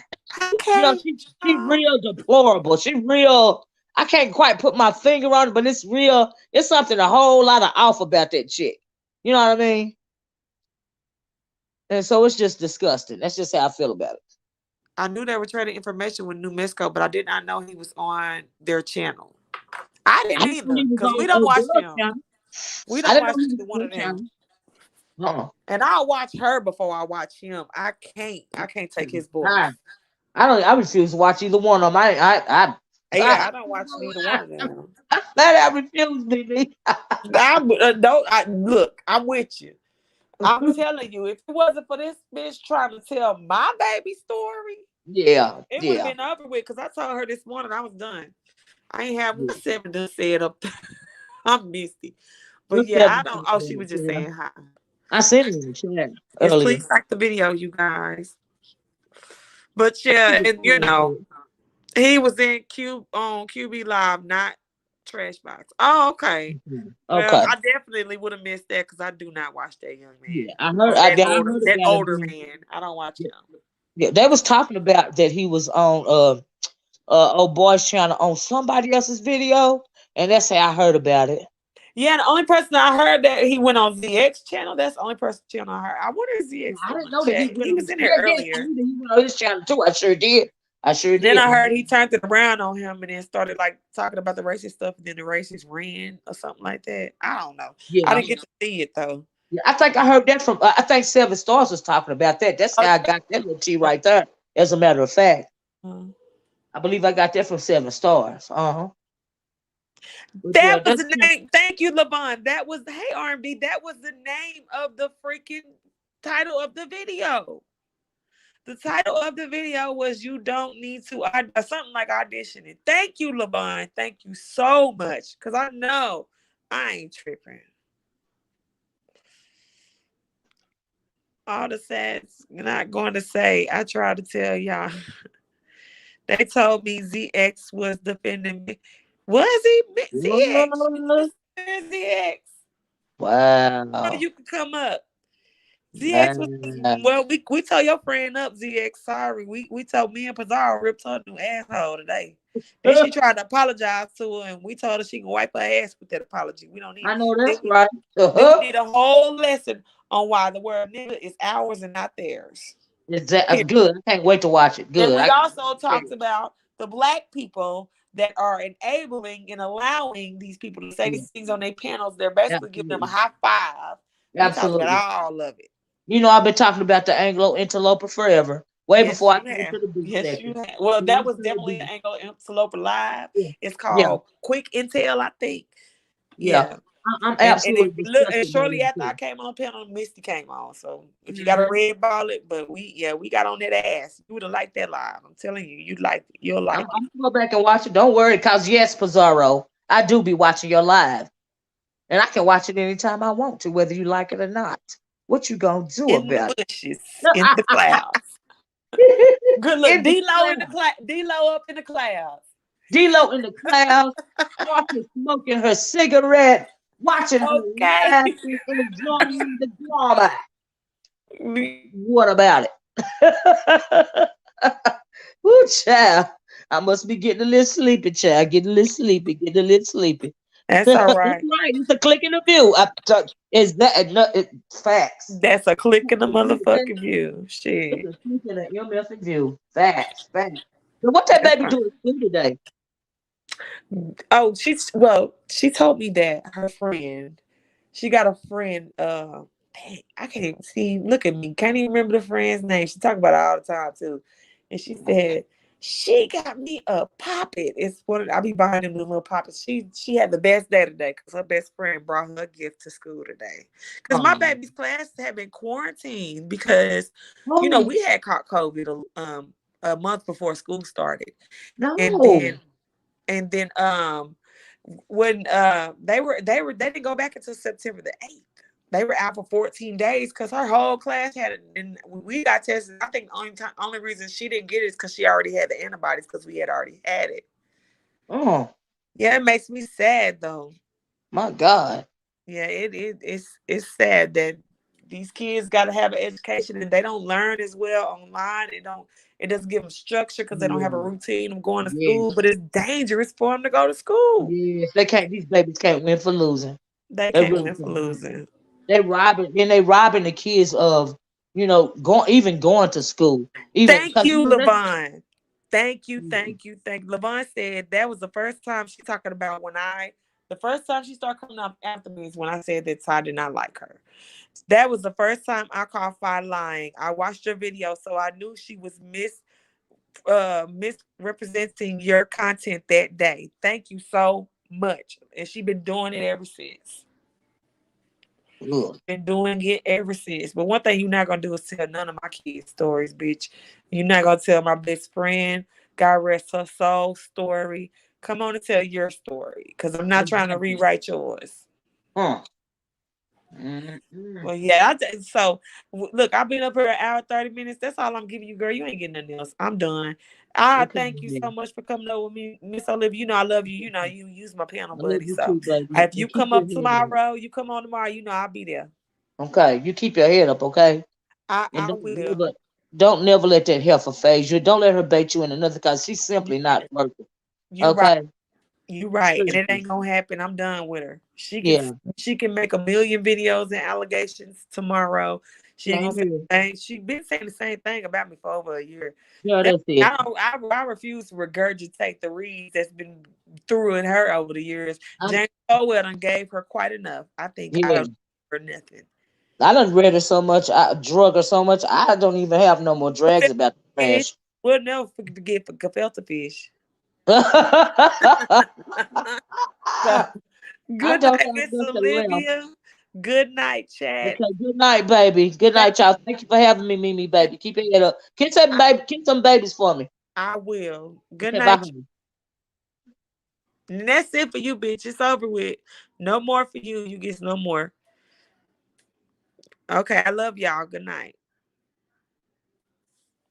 Okay. She real deplorable. She real. I can't quite put my finger on it, but it's real. It's something a whole lot of off about that chick. You know what I mean? And so it's just disgusting. That's just how I feel about it. I knew they were trading information with New Mexico, but I did not know he was on their channel. I I didn't didn't know either, he was because on we don't watch girl them. channel. We I don't didn't know watch he was either on one her of them. channel. Uh-uh. And I'll watch her before I watch him. I can't take his voice. I, I don't. I refuse to watch either one of them. Yeah, I don't watch neither one of them. I refuse, BB. Don't look. I'm with you. I'm telling you, if it wasn't for this bitch trying to tell my baby story, Yeah, it would have yeah, been over with. Because I told her this morning I was done. I ain't have my yeah. 7 done said up there. I'm misty. But What's yeah, that? I don't. Oh, she was just saying hi. I sent it in the chat Yes, earlier. please like the video, you guys. But yeah, and he was in QB Live, not Trash Box. Oh, okay. Well, Okay. I definitely would have missed that because I do not watch that young man Yeah, I heard. or I heard that about it. older man. I don't watch him. Yeah, they was talking about that he was on old boy's channel on somebody else's video, and that's how I heard about it. Yeah, the only person I heard that he went on ZX channel. That's the only person channel I heard. I wonder if ZX I still in didn't my know that he chat. went He on. was in here Yeah, yes, I earlier. knew that he went on his channel too. I sure did. I sure Then did. I heard he turned it around on him and then started like talking about the racist stuff, and then the racist ran or something like that. I don't know. I Yeah, didn't get to see it though. yeah. I think I heard that from. I think Seven Stars was talking about that. That's Oh, how I got that little tea right there. As a matter of fact, yeah. I believe I got that from Seven Stars. Uh-huh. But yeah, That was that's the name. Thank you, Levon. That was hey R&B. That was the name of the freaking title of the video. The title of the video was "You Don't Need to," something like auditioning. Thank you, Levon. Thank you so much, cause I know I ain't tripping. All the sads not going to say. I tried to tell y'all. They told me ZX was defending me. Was he ZX? what? ZX. Oh, Wow. you can come up. ZX was Wow. well. We told your friend up. ZX, sorry. We told me and Pizarro ripped her new asshole today. Then she tried to apologize to her, and we told her she can wipe her ass with that apology. We don't need. I know Then that's we right. then we need a whole lesson on why the word nigga is ours and not theirs. Period. Good. I can't wait to watch it. And Good. we also talked about the black people that are enabling and allowing these people to say Yeah, these things on their panels. They're basically giving them a absolutely. high five. We talked about Absolutely. all of it. You know, I've been talking about the Anglo interloper forever, way Yes, before I you came have. to the beef Yes, you section. have. Well, You know, that I'm was still definitely beef. an Angle Interloper Live. Yeah, It's yeah, called Quick Intel, I think. yeah. Yeah. I'm And if absolutely you look, and disgusted by shortly them after I too. came on panel, Misty came on. So if you got a Mhm. red ball it, but we got on that ass. You would have liked that live. I'm telling you, you'll like it. I'm gonna go back and watch it. Don't worry, cause yes, Pizarro, I do be watching your live, and I can watch it anytime I want to, whether you like it or not. What you gonna do In the about bushes, it? in the clouds. Good look, In the D-Lo in the clouds, cloud, D-Lo up in the clouds. D-Lo in the clouds, Martha smoking her cigarette, watching her Okay. laughing, enjoying the drama. What about it? Woo, child. I must be getting a little sleepy, child. Getting a little sleepy, getting a little sleepy. That's That's all right. right. It's a click in the view. Is that no, facts? That's a click in the It's motherfucking view. Shit. a click in the MF view. Facts, facts. So what that That's baby right. doing school today? Oh, she told me that her friend, she got a friend, dang, I can't even see, look at me, can't even remember the friend's name. She talk about it all the time too. And she said, she got me a poppet. It's one of I be buying them little poppets. She had the best day today because her best friend brought her a gift to school today. Because my Oh, baby's classes have been quarantined because, oh we had caught COVID a month before school started. And no. then when they didn't go back until September the 8th. They were out for 14 days because her whole class had it, and we got tested. I think the only reason she didn't get it is because she already had the antibodies because we had already had it. Oh Yeah, it makes me sad though. my God. Yeah, it's sad that these kids got to have an education and they don't learn as well online. It doesn't give them structure because they don't have a Yeah. routine of going to school. Yes. But it's dangerous for them to go to school. Yes. They can't. These babies can't win for losing. They They can't really win for can't. losing. They robbing the kids of, going to school. Even Thank because you, Levon. Thank you, thank you, thank you. Levon said that was the first time she talking about the first time she started coming up after me is when I said that I did not like her. That was the first time I caught Fi lying. I watched your video, so I knew she was misrepresenting your content that day. Thank you so much. And she been doing it ever since. ugh. Been doing it ever since. But one thing you're not gonna do is tell none of my kids' stories, bitch. You're not gonna tell my best friend, God rest her soul, story. Come on and tell your story, cause I'm not trying to rewrite yours. Huh. Mm-mm. Well, yeah. Look, I've been up here an hour 30 minutes. That's all I'm giving you, girl. You ain't getting nothing else. I'm done. I Okay, thank you so man. much for coming over with me, Miss Olivia. You know I love you. You know you use my panel I love buddy. you So too, baby. if And you keep come your up head up. tomorrow, you come on tomorrow. You know I'll be there. Okay, you keep your head up, okay? And I will. don't never let that heifer phase you. Don't let her bait you in another cause she's simply not worth it. You right. Okay? You right, and it Seriously. ain't gonna happen. I'm done with her. Yeah. She can make a million videos and allegations tomorrow. She ain't gonna Same say here. the same. She been saying the same thing about me for over a year. Yeah, That that's it. I don't. I refuse to regurgitate the reads that's been through in her over the years. I'm James Caldwell done gave her quite enough. I think I yeah. don't for nothing. I done read her so much, I drug her so much, I don't even have no more drags Gefilte about the fish. trash. We'll never forget for gefilte fish. I So good don't night, have Miss nothing left. Olivia. Good night, Chad. Okay, good night, baby. Good night, y'all. Thank you for having me, Mimi, baby. Keep your head up. Kiss some babies for me. I will. Good Okay, bye. night. And that's it for you, bitch. It's over with. No more for you. You get no more. Okay, I love y'all. Good night.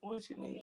What you need?